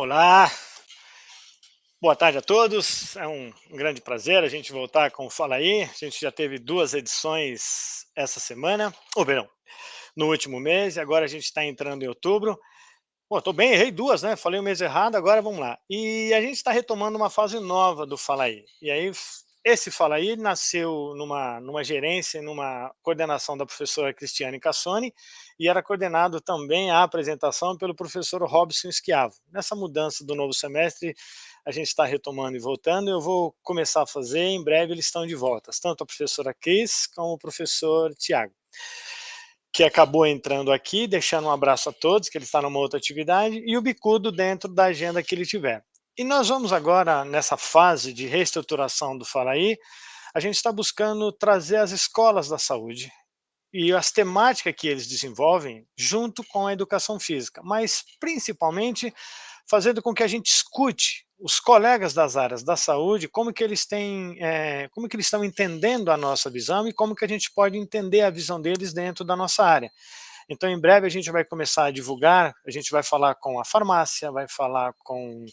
Olá, boa tarde a todos. É um grande prazer a gente voltar com o Fala Aí. A gente já teve 2 edições essa semana, ou perdão, no último mês, e agora a gente está entrando em outubro. Pô, tô bem, errei 2, né, falei o mês errado, agora vamos lá. E a gente está retomando uma fase nova do Fala Aí. E aí esse Fala Aí nasceu numa gerência, numa coordenação da professora Cristiane Cassoni, e era coordenado também a apresentação pelo professor Robson Schiavo. Nessa mudança do novo semestre, a gente está retomando e voltando, eu vou começar a fazer, em breve eles estão de volta, tanto a professora Cris como o professor Tiago, que acabou entrando aqui, deixando um abraço a todos, que ele está numa outra atividade, e o Bicudo dentro da agenda que ele tiver. E nós vamos agora, nessa fase de reestruturação do Falaí, a gente está buscando trazer as escolas da saúde e as temáticas que eles desenvolvem junto com a educação física, mas principalmente fazendo com que a gente escute os colegas das áreas da saúde, como que eles têm, como que eles estão entendendo a nossa visão e como que a gente pode entender a visão deles dentro da nossa área. Então, em breve a gente vai começar a divulgar, a gente vai falar com a farmácia, vai falar com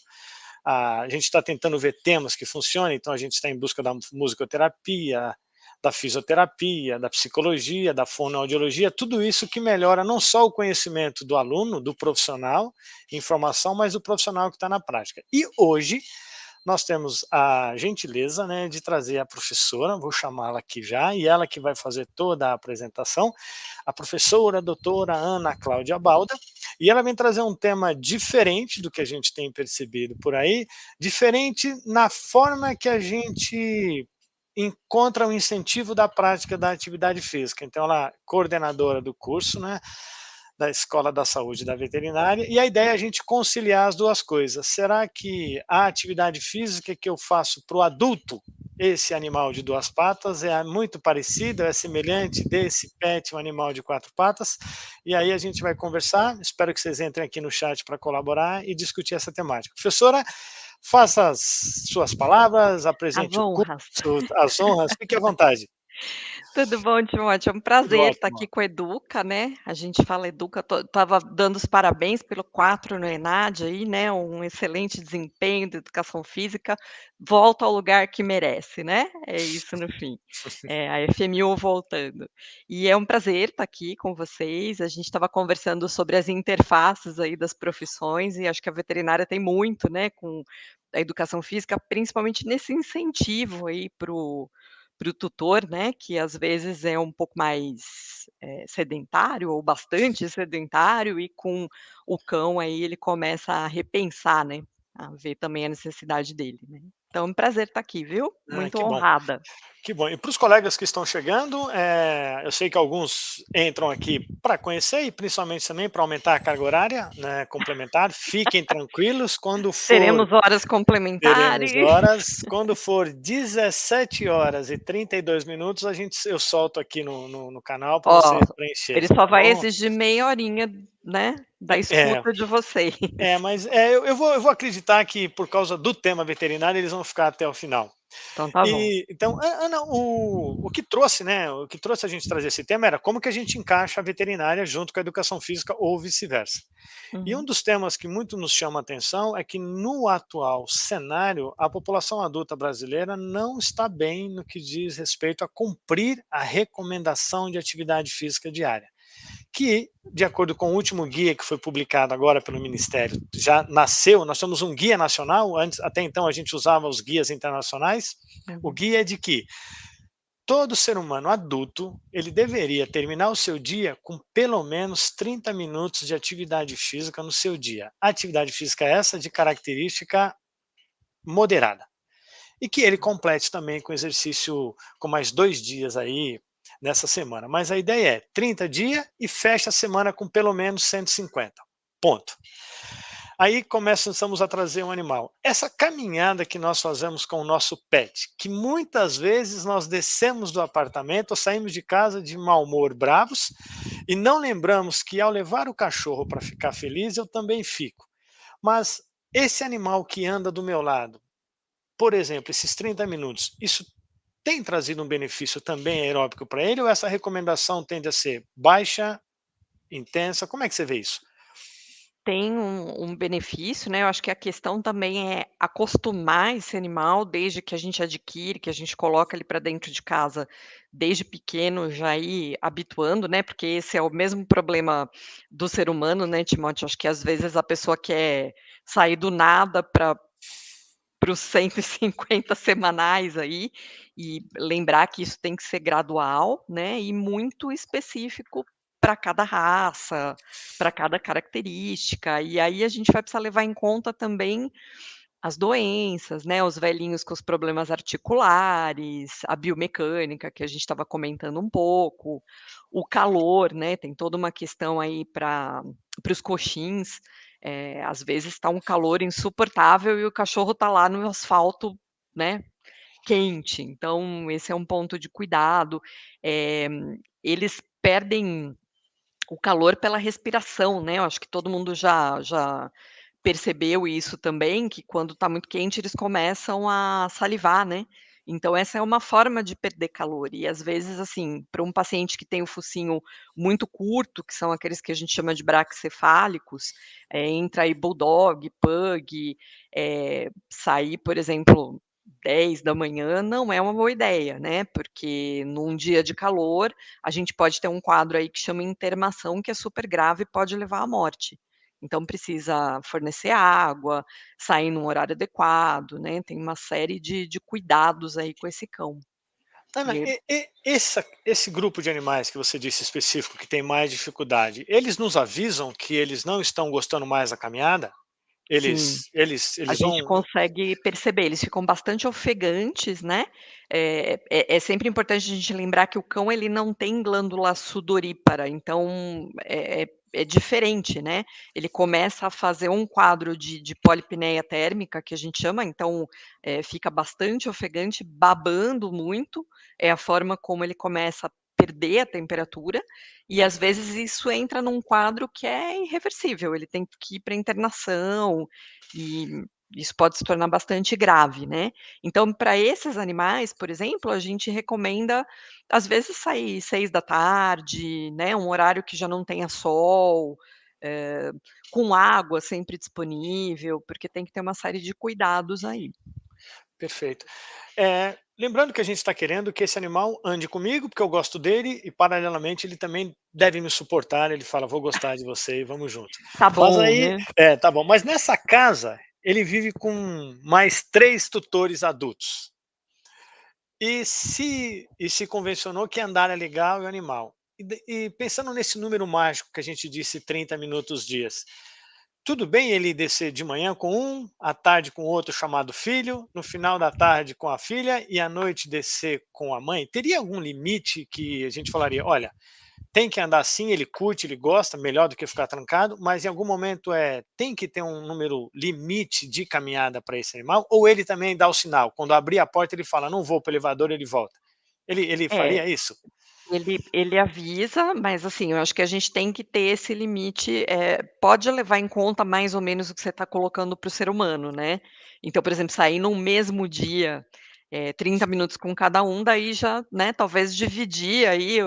a gente está tentando ver temas que funcionem, então a gente está em busca da musicoterapia, da fisioterapia, da psicologia, da fonoaudiologia, tudo isso que melhora não só o conhecimento do aluno, do profissional, informação, mas do profissional que está na prática. E hoje nós temos a gentileza, né, de trazer a professora, vou chamá-la aqui já, e ela que vai fazer toda a apresentação, a professora, a doutora Ana Cláudia Balda, e ela vem trazer um tema diferente do que a gente tem percebido por aí, diferente na forma que a gente encontra o incentivo da prática da atividade física. Então, ela é coordenadora do curso, né, da Escola da Saúde da Veterinária, e a ideia é a gente conciliar as duas coisas. Será que a atividade física que eu faço para o adulto, esse animal de 2 patas, é muito parecido, é semelhante desse pet, um animal de 4 patas? E aí a gente vai conversar, espero que vocês entrem aqui no chat para colaborar e discutir essa temática. Professora, faça as suas palavras, As apresente o honras. curso, as honras, fique à vontade. Tudo bom, Timóteo? É um Tudo prazer estar aqui ótimo. com a Educa, né, a gente fala Educa, estava dando os parabéns pelo 4 no ENAD aí, né, um excelente desempenho de educação física, volta ao lugar que merece, né, é isso no fim, a FMU voltando. E é um prazer estar aqui com vocês, a gente estava conversando sobre as interfaces aí das profissões e acho que a veterinária tem muito, né, com a educação física, principalmente nesse incentivo aí para o tutor, né, que às vezes é um pouco mais, sedentário ou bastante sedentário e com o cão aí ele começa a repensar, né, a ver também a necessidade dele, né. Então é um prazer estar aqui, viu. Ah, Muito que bom. honrada. Que bom. E para os colegas que estão chegando, eu sei que alguns entram aqui para conhecer e principalmente também para aumentar a carga horária, né, complementar. Fiquem tranquilos, quando for Teremos horas teremos complementares. horas, quando for 17h32, eu solto aqui no canal para Ó, vocês ele preencherem, só tá vai bom? exigir meia horinha, né, da É, escuta de vocês. mas eu vou acreditar que por causa do tema veterinário eles vão ficar até o final. Então tá bom. E então, Ana, o que trouxe, né, o que trouxe a gente trazer esse tema era como que a gente encaixa a veterinária junto com a educação física ou vice-versa. E um Uhum. dos temas que muito nos chama a atenção é que no atual cenário, a população adulta brasileira não está bem no que diz respeito a cumprir a recomendação de atividade física diária, que, de acordo com o último guia que foi publicado agora pelo Ministério, já nasceu, nós temos um guia nacional, antes, até então a gente usava os guias internacionais, o Uhum. guia é de que todo ser humano adulto, ele deveria terminar o seu dia com pelo menos 30 minutos de atividade física no seu dia. Atividade física essa de característica moderada. E que ele complete também com exercício com mais 2 dias aí nessa semana. Mas a ideia é 30 dias e fecha a semana com pelo menos 150. Ponto. Aí começamos a trazer um animal. Essa caminhada que nós fazemos com o nosso pet, que muitas vezes nós descemos do apartamento ou saímos de casa de mau humor, bravos, e não lembramos que ao levar o cachorro para ficar feliz, eu também fico. Mas esse animal que anda do meu lado, por exemplo, esses 30 minutos, isso tem trazido um benefício também aeróbico para ele ou essa recomendação tende a ser baixa, intensa? Como é que você vê isso? tem um benefício, né, eu acho que a questão também é acostumar esse animal desde que a gente adquire, que a gente coloca ele para dentro de casa, desde pequeno já ir habituando, né, porque esse é o mesmo problema do ser humano, né, Timóteo, acho que às vezes a pessoa quer sair do nada para os 150 semanais aí, e lembrar que isso tem que ser gradual, né, e muito específico para cada raça, para cada característica, e aí a gente vai precisar levar em conta também as doenças, né, os velhinhos com os problemas articulares, a biomecânica que a gente estava comentando um pouco, o calor, né, tem toda uma questão aí para os coxins, às vezes está um calor insuportável e o cachorro está lá no asfalto, né, quente, então esse é um ponto de cuidado. Eh, Eles perdem o calor pela respiração, né, eu acho que todo mundo já percebeu isso também, que quando está muito quente eles começam a salivar, né. Então essa é uma forma de perder calor e às vezes, assim, para um paciente que tem o focinho muito curto, que são aqueles que a gente chama de braquicefálicos, entra aí bulldog, pug, sair, por exemplo, 10 da manhã não é uma boa ideia, né, porque num dia de calor, a gente pode ter um quadro aí que chama intermação, que é super grave e pode levar à morte. Então precisa fornecer água, sair num horário adequado, né, tem uma série de cuidados aí com esse cão. Ana, E ele esse grupo de animais que você disse específico que tem mais dificuldade, eles nos avisam que eles não estão gostando mais da caminhada? sim. A Eles gente vão. consegue perceber, eles ficam bastante ofegantes, né, é sempre importante a gente lembrar que o cão ele não tem glândula sudorípara, então é diferente, né, ele começa a fazer um quadro de polipneia térmica, que a gente chama, então, fica bastante ofegante, babando muito, é a forma como ele começa a perder a temperatura, e às vezes isso entra num quadro que é irreversível, ele tem que ir para internação, e isso pode se tornar bastante grave, né. Então, para esses animais, por exemplo, a gente recomenda, às vezes, sair 6 da tarde, né, um horário que já não tenha sol, eh, com água sempre disponível, porque tem que ter uma série de cuidados aí. Perfeito. Lembrando que a gente está querendo que esse animal ande comigo, porque eu gosto dele, e paralelamente ele também deve me suportar. Ele fala: "Vou gostar de você e vamos junto". Tá Mas bom, aí né. tá bom. Mas nessa casa, ele vive com mais 3 tutores adultos. E se convencionou que andar é legal e o animal. E pensando nesse número mágico que a gente disse, 30 minutos dias, tudo bem ele descer de manhã com um, à tarde com outro chamado filho, no final da tarde com a filha e à noite descer com a mãe? Teria algum limite que a gente falaria: olha, tem que andar assim, ele curte, ele gosta, melhor do que ficar trancado, mas em algum momento tem que ter um número limite de caminhada para esse animal? Ou ele também dá o sinal? Quando abrir a porta, ele fala: não vou para o elevador, ele volta. Ele É. faria isso? Ele avisa, mas assim, eu acho que a gente tem que ter esse limite, pode levar em conta mais ou menos o que você está colocando para o ser humano, né. Então, por exemplo, sair num mesmo dia, 30 minutos com cada um, daí já, né, talvez dividir aí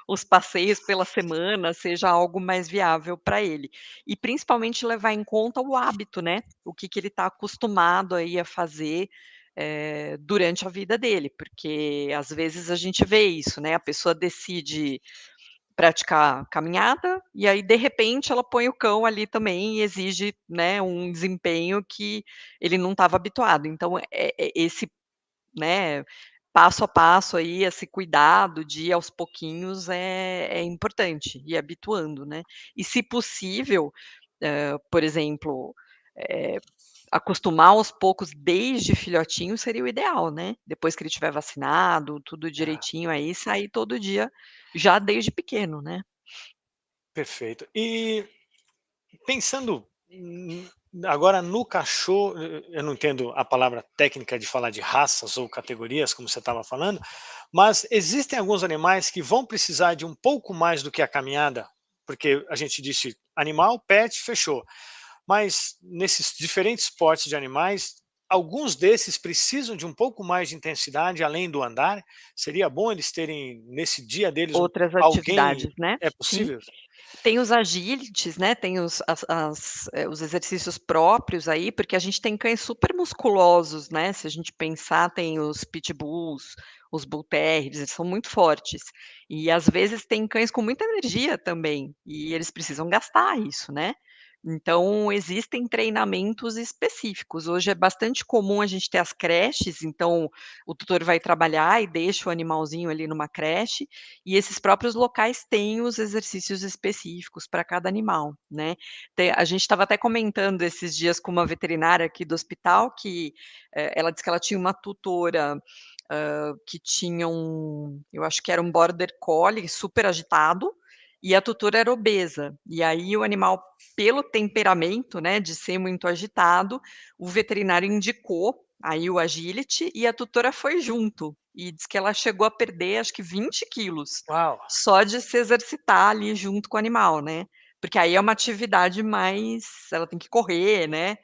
os passeios pela semana seja algo mais viável para ele. E principalmente levar em conta o hábito, né, o que que ele está acostumado aí a fazer, durante a vida dele, porque às vezes a gente vê isso, né, a pessoa decide praticar caminhada, e aí de repente ela põe o cão ali também e exige, né, um desempenho que ele não estava habituado. Então, esse, né, passo a passo aí, esse cuidado de ir aos pouquinhos é importante, ir habituando, né. E se possível, por exemplo, eh acostumar aos poucos desde filhotinho seria o ideal, né. Depois que ele tiver vacinado, tudo Ah, direitinho aí, sair todo dia, já desde pequeno, né. perfeito. E pensando agora no cachorro, eu não entendo a palavra técnica de falar de raças ou categorias, como você estava falando, mas existem alguns animais que vão precisar de um pouco mais do que a caminhada, porque a gente disse animal, pet, fechou. Mas nesses diferentes portes de animais, alguns desses precisam de um pouco mais de intensidade além do andar? Seria bom eles terem nesse dia deles Outras alguém, atividades, né. é Sim. possível? Tem os agilities, né, tem os exercícios próprios aí, porque a gente tem cães super musculosos, né, se a gente pensar, tem os pitbulls, os bull terriers, eles são muito fortes. E às vezes tem cães com muita energia também, e eles precisam gastar isso, né. Então existem treinamentos específicos. Hoje é bastante comum a gente ter as creches, então o tutor vai trabalhar e deixa o animalzinho ali numa creche, e esses próprios locais têm os exercícios específicos para cada animal, né. A gente estava até comentando esses dias com uma veterinária aqui do hospital que, ela disse que ela tinha uma tutora, que tinha eu acho que era um border collie super agitado, e a tutora era obesa. E aí o animal, pelo temperamento, né, de ser muito agitado, o veterinário indicou aí o agility e a tutora foi junto, e diz que ela chegou a perder acho que 20 quilos, Uau! só de se exercitar ali junto com o animal, né. Porque aí é uma atividade mais, ela tem que correr, né,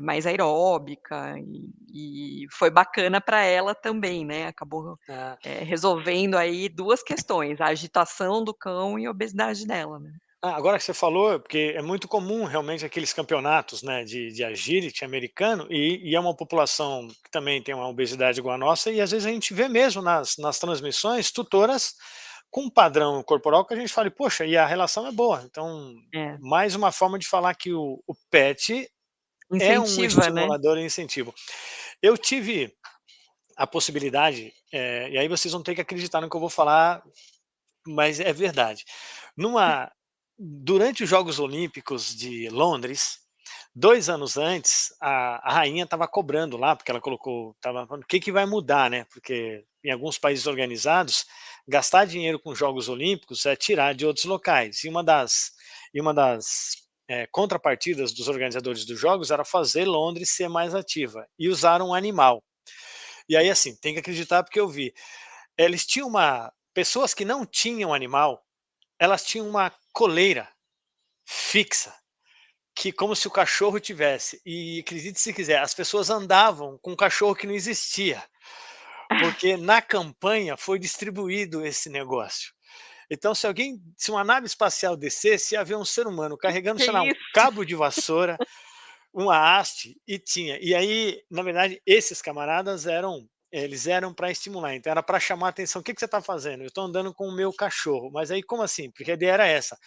mais aeróbica, e foi bacana para ela também, né, acabou, Ah, resolvendo aí 2 questões, a agitação do cão e a obesidade dela, né. agora que você falou, porque é muito comum realmente aqueles campeonatos, né, de agility americano, e é uma população que também tem uma obesidade igual a nossa, e às vezes a gente vê mesmo nas transmissões tutoras com um padrão corporal que a gente fala: "Poxa, e a relação é boa". Então, É, mais uma forma de falar que o pet é um incentiva, né. estimulador e incentivo. Eu tive a possibilidade, e aí vocês vão ter que acreditar no que eu vou falar, mas é verdade. Numa Durante os Jogos Olímpicos de Londres, 2 anos antes, a rainha estava cobrando lá, porque ela colocou estava falando: "O que que vai mudar, né?", porque em alguns países organizados, gastar dinheiro com Jogos Olímpicos é tirar de outros locais. E uma das contrapartidas dos organizadores dos jogos era fazer Londres ser mais ativa, e usaram um animal. E aí, assim, tem que acreditar porque eu vi. Eles tinham uma Pessoas que não tinham animal, elas tinham uma coleira fixa, que como se o cachorro tivesse. E acredite se quiser, as pessoas andavam com um cachorro que não existia, porque na campanha foi distribuído esse negócio. Então, se uma nave espacial descesse, ia haver um ser humano carregando, Que sei lá, um isso? cabo de vassoura, uma haste, e tinha. E aí, na verdade, esses camaradas eram para estimular, então era para chamar a atenção. "O que que você está fazendo?", "Eu estou andando com o meu cachorro", mas aí como assim? Porque a ideia era essa: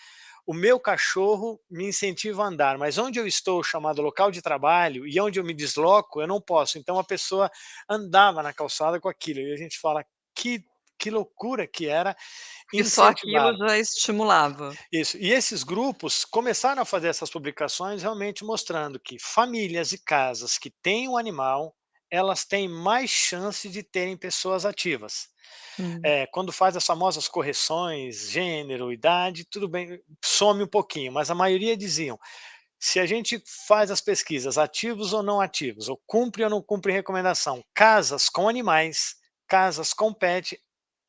o meu cachorro me incentiva a andar, mas onde eu estou, chamado local de trabalho, e onde eu me desloco, eu não posso. Então a pessoa andava na calçada com aquilo, e a gente fala: "Que loucura que era Que só aquilo incentivar". já estimulava. Isso. E esses grupos começaram a fazer essas publicações realmente mostrando que famílias e casas que têm um animal, elas têm mais chance de terem pessoas ativas. Hum. Quando faz as famosas correções, gênero, idade, tudo bem, some um pouquinho, mas a maioria diziam: se a gente faz as pesquisas ativos ou não ativos, ou cumpre ou não cumpre recomendação, casas com animais, casas com pet,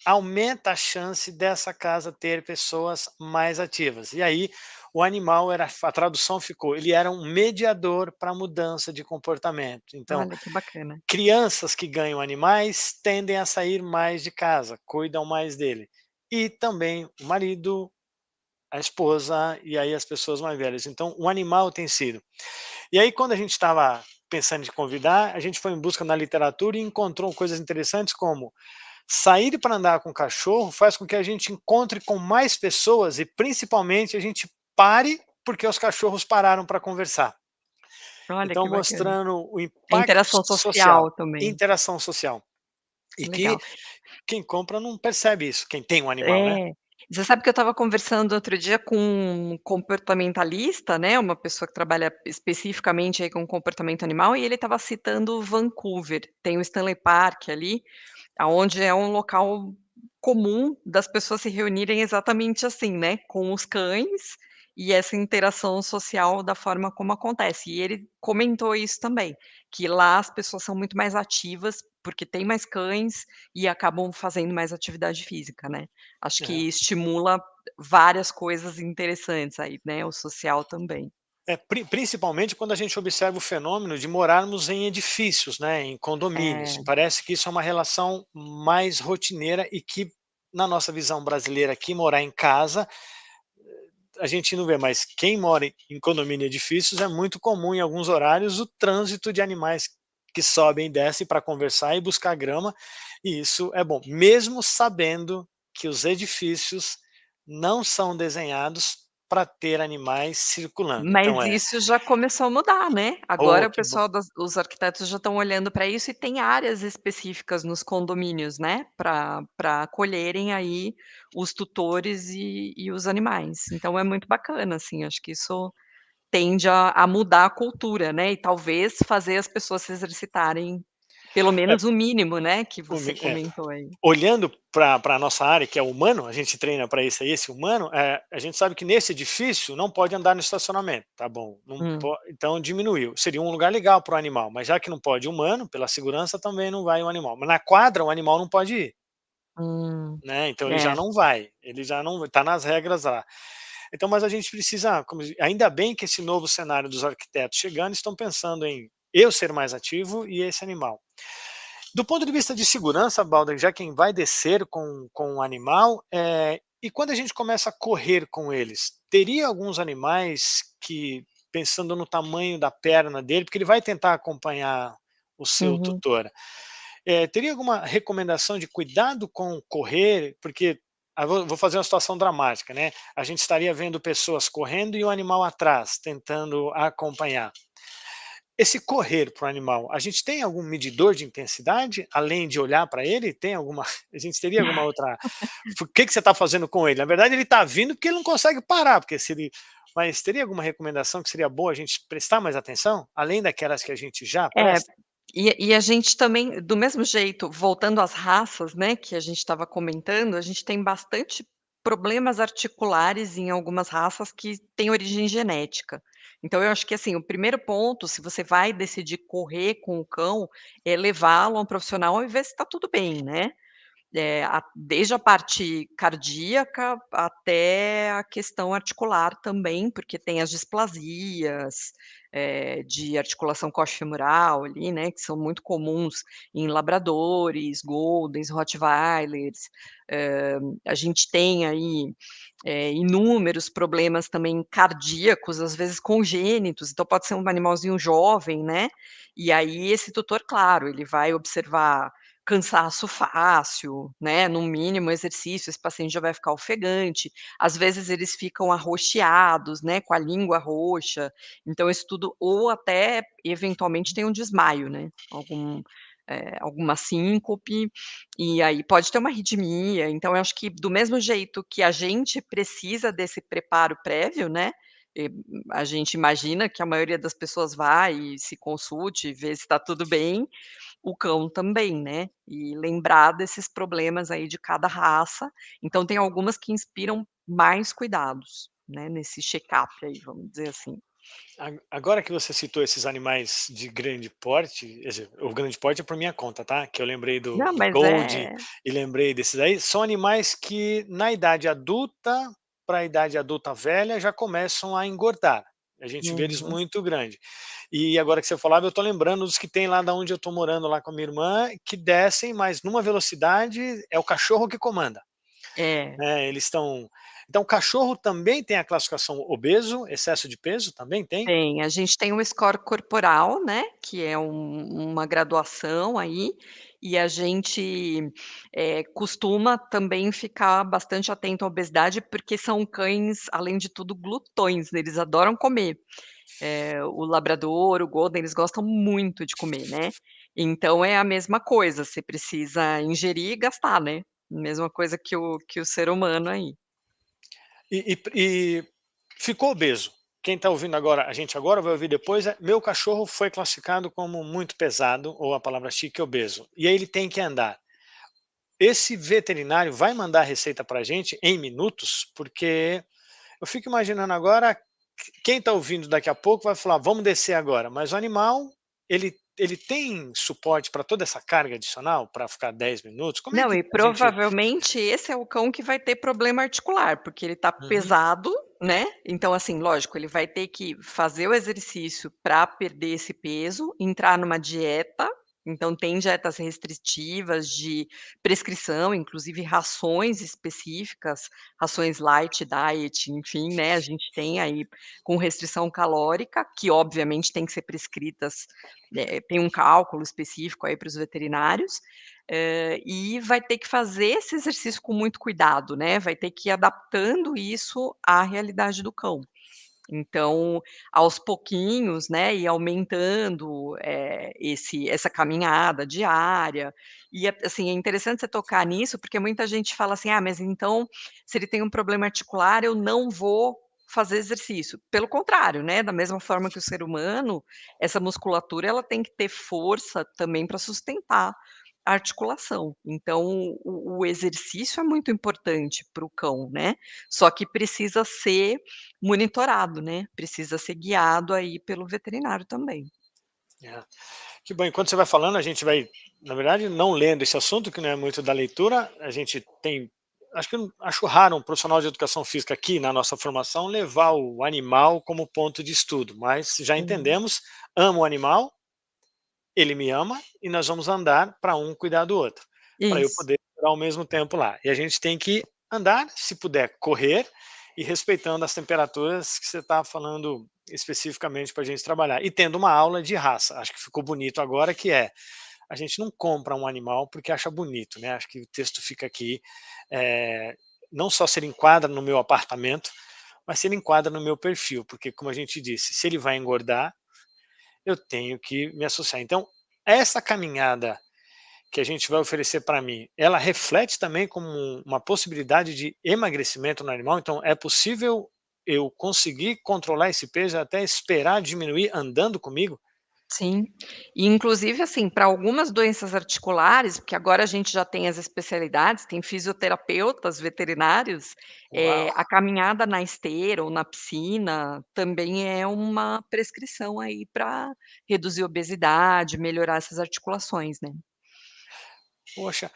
aumenta a chance dessa casa ter pessoas mais ativas. E aí o animal era, a tradução ficou, ele era um mediador para a mudança de comportamento. Então, Olha, que bacana. crianças que ganham animais tendem a sair mais de casa, cuidam mais dele. E também o marido, a esposa e aí as pessoas mais velhas. Então, o animal tem sido. E aí, quando a gente estava pensando em convidar, a gente foi em busca na literatura e encontrou coisas interessantes como sair para andar com o cachorro faz com que a gente encontre com mais pessoas e, principalmente, a gente pare porque os cachorros pararam para conversar. Olha, Então, que bacana. mostrando o É impacto interação social, social também. interação social. E que Legal. quem compra não percebe isso, quem tem um animal, né. É. Você sabe que eu estava conversando outro dia com um comportamentalista, né, uma pessoa que trabalha especificamente aí com comportamento animal, e ele estava citando Vancouver. Tem o Stanley Park ali, aonde é um local comum das pessoas se reunirem exatamente assim, né, com os cães e essa interação social da forma como acontece. E ele comentou isso também, que lá as pessoas são muito mais ativas, porque tem mais cães e acabam fazendo mais atividade física, né. Acho É. que estimula várias coisas interessantes aí, né, o social também. Principalmente quando a gente observa o fenômeno de morarmos em edifícios, né, em condomínios. É, Parece que isso é uma relação mais rotineira e que, na nossa visão brasileira aqui, morar em casa, a gente não vê, mas quem mora em condomínio e edifícios é muito comum em alguns horários o trânsito de animais que sobem e descem para conversar e buscar grama, e isso é bom, mesmo sabendo que os edifícios não são desenhados para ter animais circulando. Então mas isso já começou a mudar, né. oh, Agora o que bom. pessoal os arquitetos já estão olhando para isso e tem áreas específicas nos condomínios, né, para acolherem aí os tutores e os animais. Então é muito bacana, assim, acho que isso tende a mudar a cultura, né, e talvez fazer as pessoas se exercitarem, pelo É, menos o mínimo, né, que o você mi é, comentou aí. olhando para a nossa área, que é o humano, a gente treina para isso aí, esse humano, a gente sabe que nesse edifício não pode andar no estacionamento, tá bom, não Hum, po então diminuiu. Seria um lugar legal para o animal, mas já que não pode humano, pela segurança também não vai o animal. Mas na quadra o animal não pode ir, hum, né, então ele já é. não vai, ele já não está nas regras lá. Então, mas a gente precisa, ainda bem que esse novo cenário dos arquitetos chegando, estão pensando em eu ser mais ativo e esse animal. Do ponto de vista de segurança, Balder, já quem vai descer com o animal, e quando a gente começa a correr com eles, teria alguns animais que, pensando no tamanho da perna dele, porque ele vai tentar acompanhar o seu Uhum. tutor, teria alguma recomendação de cuidado com correr? Porque vou fazer uma situação dramática, né? A gente estaria vendo pessoas correndo e o animal atrás, tentando acompanhar. Esse correr para o animal, a gente tem algum medidor de intensidade, além de olhar para ele? Tem alguma a gente teria alguma outra o que que você está fazendo com ele? Na verdade ele está vindo porque ele não consegue parar, porque se ele mas teria alguma recomendação que seria boa a gente prestar mais atenção, além daquelas que a gente já É, presta? e a gente também, do mesmo jeito, voltando às raças, né, que a gente estava comentando, a gente tem bastante problemas articulares em algumas raças que têm origem genética. Então eu acho que, assim, o primeiro ponto, se você vai decidir correr com o cão, é levá-lo a um profissional e ver se está tudo bem, né. Desde a parte cardíaca até a questão articular também, porque tem as displasias, de articulação coxofemoral ali, né, que são muito comuns em labradores, goldens, rottweilers. A gente tem aí, inúmeros problemas também cardíacos, às vezes congênitos, então pode ser um animalzinho jovem, né, e aí esse tutor, claro, ele vai observar cansaço fácil, né, no mínimo exercício, esse paciente já vai ficar ofegante, às vezes eles ficam arroxeados, né, com a língua roxa, então isso tudo ou até eventualmente tem um desmaio, né, alguma síncope, e aí pode ter uma arritmia, então eu acho que do mesmo jeito que a gente precisa desse preparo prévio, né, eh, a gente imagina que a maioria das pessoas vai e se consulte, vê se está tudo bem, o cão também, né, e lembrar desses problemas aí de cada raça, então tem algumas que inspiram mais cuidados, né, nesse check-up aí, vamos dizer assim. Agora que você citou esses animais de grande porte, quer dizer, o grande porte é por minha conta, tá? Que eu lembrei Não, do mas Gold e lembrei desses aí, são animais que na idade adulta, para a idade adulta velha, já começam a engordar. A gente vê eles uhum. muito grande. E agora que você falava, eu tô lembrando dos que tem lá da onde eu tô morando lá com a minha irmã, que descem, mas numa velocidade, é o cachorro que comanda, É, né? Eles estão. Então, o cachorro também tem a classificação obeso, excesso de peso, também tem? tem. A gente tem o score corporal, né, que é uma graduação aí, e a gente, costuma também ficar bastante atento à obesidade, porque são cães, além de tudo, glutões, né, eles adoram comer. O labrador, o golden, eles gostam muito de comer, né. Então é a mesma coisa, você precisa ingerir e gastar, né. Mesma coisa que o ser humano aí. E ficou obeso. Quem está ouvindo agora, a gente agora vai ouvir depois, meu cachorro foi classificado como muito pesado, ou a palavra chique, obeso, e aí ele tem que andar. Esse veterinário vai mandar a receita para a gente em minutos, porque eu fico imaginando agora, quem está ouvindo daqui a pouco vai falar, vamos descer agora, mas o animal, ele tem suporte para toda essa carga adicional, para ficar 10 minutos? Como é Não, que e a gente... provavelmente esse é o cão que vai ter problema articular, porque ele tá Uhum. pesado, Né, então assim, lógico, ele vai ter que fazer o exercício para perder esse peso, entrar numa dieta, então tem dietas restritivas de prescrição, inclusive rações específicas, rações light diet, enfim, né, a gente tem aí com restrição calórica, que obviamente tem que ser prescritas, tem um cálculo específico aí para os veterinários, e vai ter que fazer esse exercício com muito cuidado, né, vai ter que ir adaptando isso à realidade do cão. Então, aos pouquinhos, né, ir aumentando, essa caminhada diária, e assim, é interessante você tocar nisso, porque muita gente fala assim: "Ah, mas então, se ele tem um problema articular, eu não vou fazer exercício". Pelo contrário, né, da mesma forma que o ser humano, essa musculatura ela tem que ter força também para sustentar a articulação. Então, o exercício é muito importante para o cão, né, só que precisa ser monitorado, né, precisa ser guiado aí pelo veterinário também. É. Que bom, enquanto você vai falando, a gente vai, na verdade, não lendo esse assunto, que não é muito da leitura, a gente tem, acho que acho raro um profissional de educação física aqui na nossa formação levar o animal como ponto de estudo, mas já Uhum. entendemos, amo o animal, ele me ama e nós vamos andar para um cuidar do outro, para eu Isso. poder estar ao mesmo tempo lá. E a gente tem que andar, se puder correr, e respeitando as temperaturas que você está falando especificamente para a gente trabalhar. E tendo uma aula de raça, acho que ficou bonito agora, que é, a gente não compra um animal porque acha bonito, né? Acho que o texto fica aqui, não só se ele enquadra no meu apartamento, mas se ele enquadra no meu perfil, porque como a gente disse, se ele vai engordar, eu tenho que me associar. Então, essa caminhada que a gente vai oferecer para mim, ela reflete também como uma possibilidade de emagrecimento no animal? Então, é possível eu conseguir controlar esse peso até esperar diminuir andando comigo? Sim. E inclusive, assim, para algumas doenças articulares, porque agora a gente já tem as especialidades, tem fisioterapeutas veterinários, Uau! a caminhada na esteira ou na piscina também é uma prescrição aí para reduzir a obesidade, melhorar essas articulações, né. Poxa,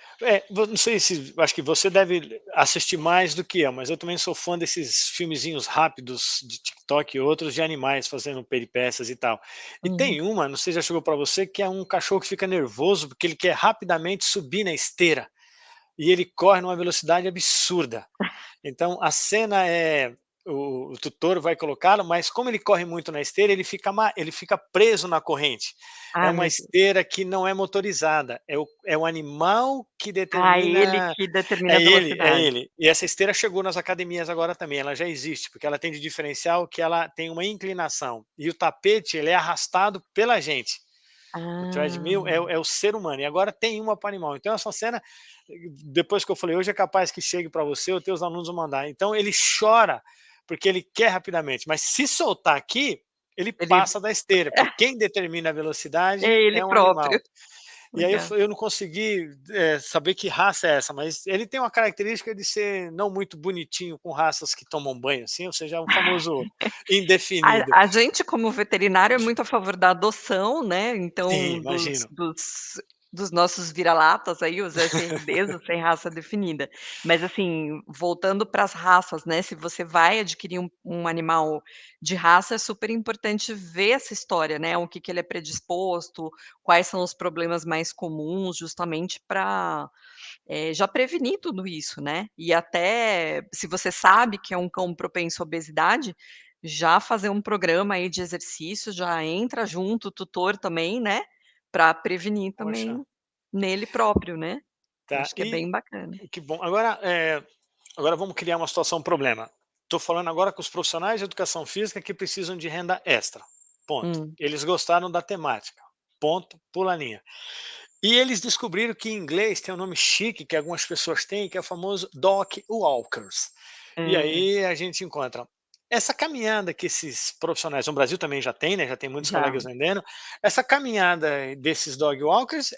não sei se, acho que você deve assistir mais do que eu, mas eu também sou fã desses filmezinhos rápidos de TikTok e outros de animais fazendo peripécias e tal. E Uhum. tem uma, não sei se já chegou para você, que é um cachorro que fica nervoso porque ele quer rapidamente subir na esteira e ele corre numa velocidade absurda. Então a cena é, o tutor vai colocá-lo, mas como ele corre muito na esteira, ele fica preso na corrente. É Ai, uma meu Deus. esteira que não é motorizada, é o animal que Ah, ele determina, que determina a é velocidade. ele. E essa esteira chegou nas academias agora também, ela já existe, porque ela tem de diferencial que ela tem uma inclinação, e o tapete ele é arrastado pela gente. O treadmill Ah. é o ser humano, e agora tem uma para animal. Então essa cena, depois que eu falei hoje, é capaz que chegue para você ou teus alunos vão mandar. Então ele chora, porque ele quer rapidamente, mas se soltar aqui, ele Ele passa da esteira, porque quem determina a é velocidade ele é um próprio. animal. E aí Legal. eu não consegui, saber que raça é essa, mas ele tem uma característica de ser não muito bonitinho com raças que tomam banho, assim, ou seja, é um famoso indefinido. A gente como veterinário é muito a favor da adoção, né, Sim, então imagino. dos nossos vira-latas aí, os SRDs, os sem raça definida. Mas assim, voltando para as raças, né, se você vai adquirir um animal de raça, é super importante ver essa história, né, o que que ele é predisposto, quais são os problemas mais comuns, justamente para já prevenir tudo isso, né. E até se você sabe que é um cão propenso à obesidade, já fazer um programa aí de exercício, já entra junto o tutor também, né, para prevenir Poxa, também nele próprio, né. tá. Acho que é E bem bacana. que bom. Agora vamos criar uma situação problema. Estou falando agora com os profissionais de educação física que precisam de renda extra. Ponto. Hum. Eles gostaram da temática. Ponto, pula a linha. E eles descobriram que em inglês tem um nome chique que algumas pessoas têm, que é o famoso dog walkers. E Hã, aí a gente encontra essa caminhada que esses profissionais, no Brasil também já tem, né, já tem muitos já. colegas vendendo, essa caminhada desses dog walkers,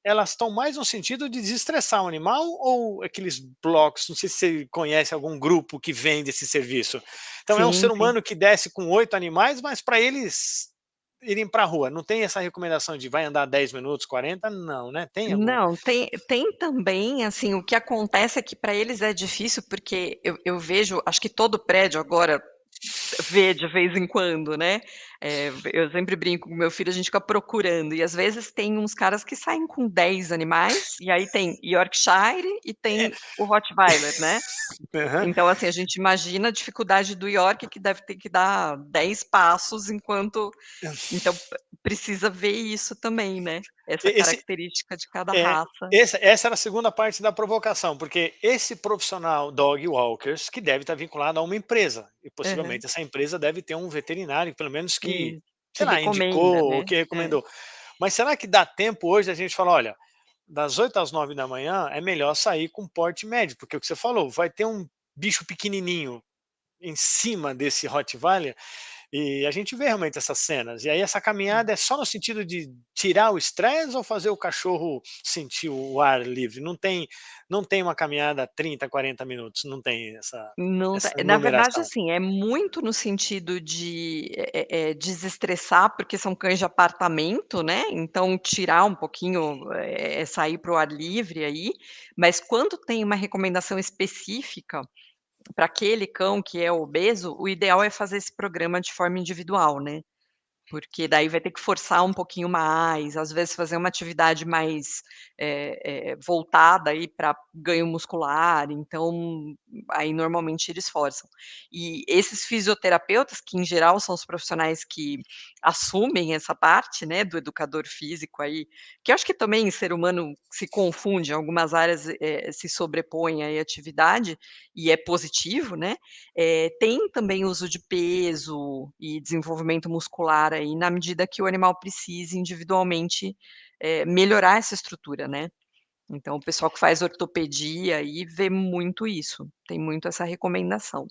elas estão mais no sentido de desestressar o animal ou aqueles blocos, não sei se você conhece algum grupo que vende esse serviço. Então é um Sim, ser sim. humano que desce com 8 animais, mas para eles irem para a rua, não tem essa recomendação de vai andar 10 minutos, 40, não, né? Tem algum? Não, tem também, assim, o que acontece é que para eles é difícil, porque eu vejo, acho que todo prédio agora vê de vez em quando, né, eu sempre brinco com meu filho, a gente fica procurando, e às vezes tem uns caras que saem com 10 animais, e aí tem Yorkshire e É. tem o Rottweiler, né. Aham. Então, assim, a gente imagina a dificuldade do York, que deve ter que dar 10 passos enquanto então precisa ver isso também, né, essa Esse característica de cada é, raça. essa era a segunda parte da provocação, porque esse profissional dog walkers, que deve estar vinculado a uma empresa, e Aham. possivelmente essa empresa deve ter um veterinário, pelo menos que, Isso, que sei lá, recomenda, indicou ou né. que É. recomendou. Mas será que dá tempo hoje a gente falar: "Olha, das 8 às 9 da manhã é melhor sair com porte médio", porque é o que você falou, vai ter um bicho pequenininho em cima desse Rottweiler, e a gente vê realmente essas cenas. E aí essa caminhada é só no sentido de tirar o estresse ou fazer o cachorro sentir o ar livre? Não tem uma caminhada 30, 40 minutos, não tem Não tá essa na verdade, numeração. assim, é muito no sentido de, desestressar, porque são cães de apartamento, né, então tirar um pouquinho, sair para o ar livre aí, mas quando tem uma recomendação específica para aquele cão que é obeso, o ideal é fazer esse programa de forma individual, né. Porque daí vai ter que forçar um pouquinho mais, às vezes fazer uma atividade mais, voltada aí para ganho muscular, então, aí normalmente eles forçam. E esses fisioterapeutas, que em geral são os profissionais que assumem essa parte, né, do educador físico aí, que eu acho que também ser humano se confunde, em algumas áreas, se sobrepõe aí à atividade, e é positivo, né, tem também uso de peso e desenvolvimento muscular aí, na medida que o animal precise individualmente, melhorar essa estrutura, né. Então o pessoal que faz ortopedia aí vê muito isso, tem muito essa recomendação.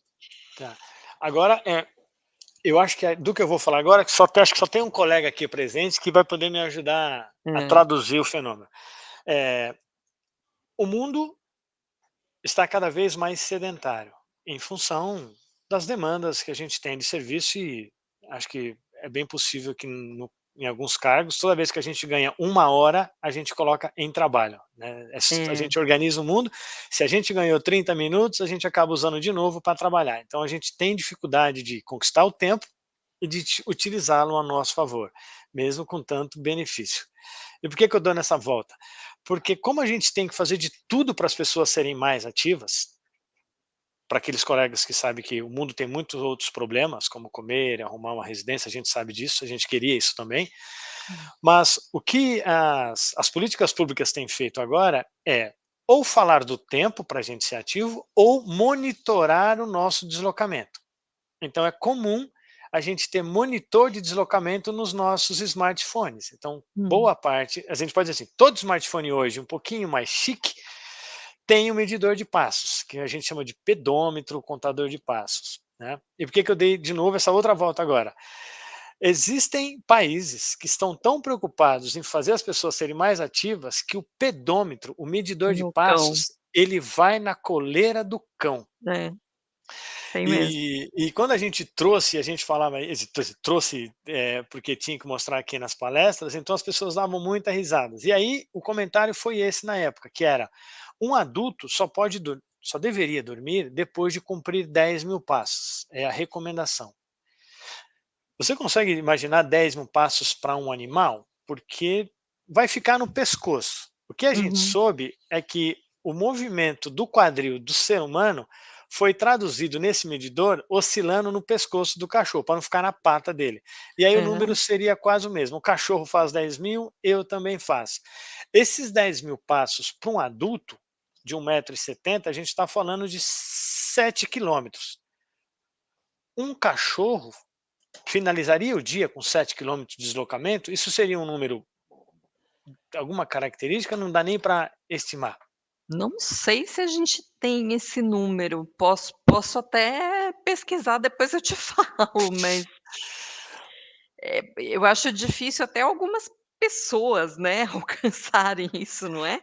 Tá. Agora, eu acho que do que eu vou falar agora, que acho que só tem um colega aqui presente que vai poder me ajudar a Hã. traduzir o fenômeno. Eh, o mundo está cada vez mais sedentário, em função das demandas que a gente tem de serviço, e acho que é bem possível que em alguns cargos, toda vez que a gente ganha 1 hora, a gente coloca em trabalho, né? A É. gente organiza o mundo, se a gente ganhou 30 minutos, a gente acaba usando de novo para trabalhar. Então a gente tem dificuldade de conquistar o tempo e de utilizá-lo a nosso favor, mesmo com tanto benefício. E por que eu dou nessa volta? Porque como a gente tem que fazer de tudo para as pessoas serem mais ativas, para aqueles colegas que sabem que o mundo tem muitos outros problemas, como comer, arrumar uma residência, a gente sabe disso, a gente queria isso também, Hum. mas o que as políticas públicas têm feito agora é ou falar do tempo para a gente ser ativo ou monitorar o nosso deslocamento. Então é comum a gente ter monitor de deslocamento nos nossos smartphones. Então, Hum. boa parte, a gente pode dizer assim, todo smartphone hoje um pouquinho mais chique tem um medidor de passos, que a gente chama de pedômetro, contador de passos, né? E por que eu dei de novo essa outra volta agora? Existem países que estão tão preocupados em fazer as pessoas serem mais ativas que o pedômetro, o medidor de No cão. passos, ele vai na coleira do cão. É, tem mesmo. E quando a gente trouxe, a gente falava, trouxe, porque tinha que mostrar aqui nas palestras, então as pessoas davam muita risadas. E aí o comentário foi esse na época, que era: um adulto só deveria dormir depois de cumprir 10.000 passos, é a recomendação. Você consegue imaginar 10.000 passos para um animal? Porque vai ficar no pescoço. O que a gente Uhum. soube é que o movimento do quadril do ser humano foi traduzido nesse medidor oscilando no pescoço do cachorro, para não ficar na pata dele. E aí o número Aham. seria quase o mesmo. O cachorro faz 10.000, eu também faço. Esses 10.000 passos para um adulto de 1,70 m, a gente está falando de 7 quilômetros. Um cachorro finalizaria o dia com 7 quilômetros de deslocamento? Isso seria um número, alguma característica? Não dá nem para estimar. Não sei se a gente tem esse número, posso até pesquisar, depois eu te falo, mas eu acho difícil até algumas pessoas, né, alcançarem isso, não é?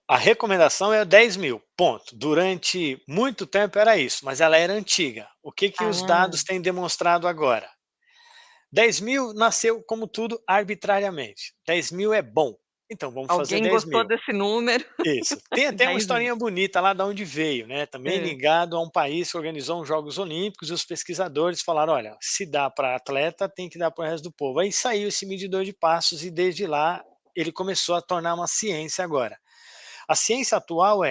A recomendação é 10.000, ponto. Durante muito tempo era isso, mas ela era antiga. O que os Ah, dados têm demonstrado agora? 10.000 nasceu, como tudo, arbitrariamente. 10.000 é bom, então vamos fazer Alguém dez gostou mil. desse número, Isso. Tem até uma 10.000. historinha bonita lá da onde veio, né, também Hã. ligado a um país que organizou uns Jogos Olímpicos e os pesquisadores falaram: "Olha, se dá para atleta, tem que dar para o resto do povo". Aí saiu esse medidor de passos e desde lá ele começou a tornar uma ciência agora. A ciência atual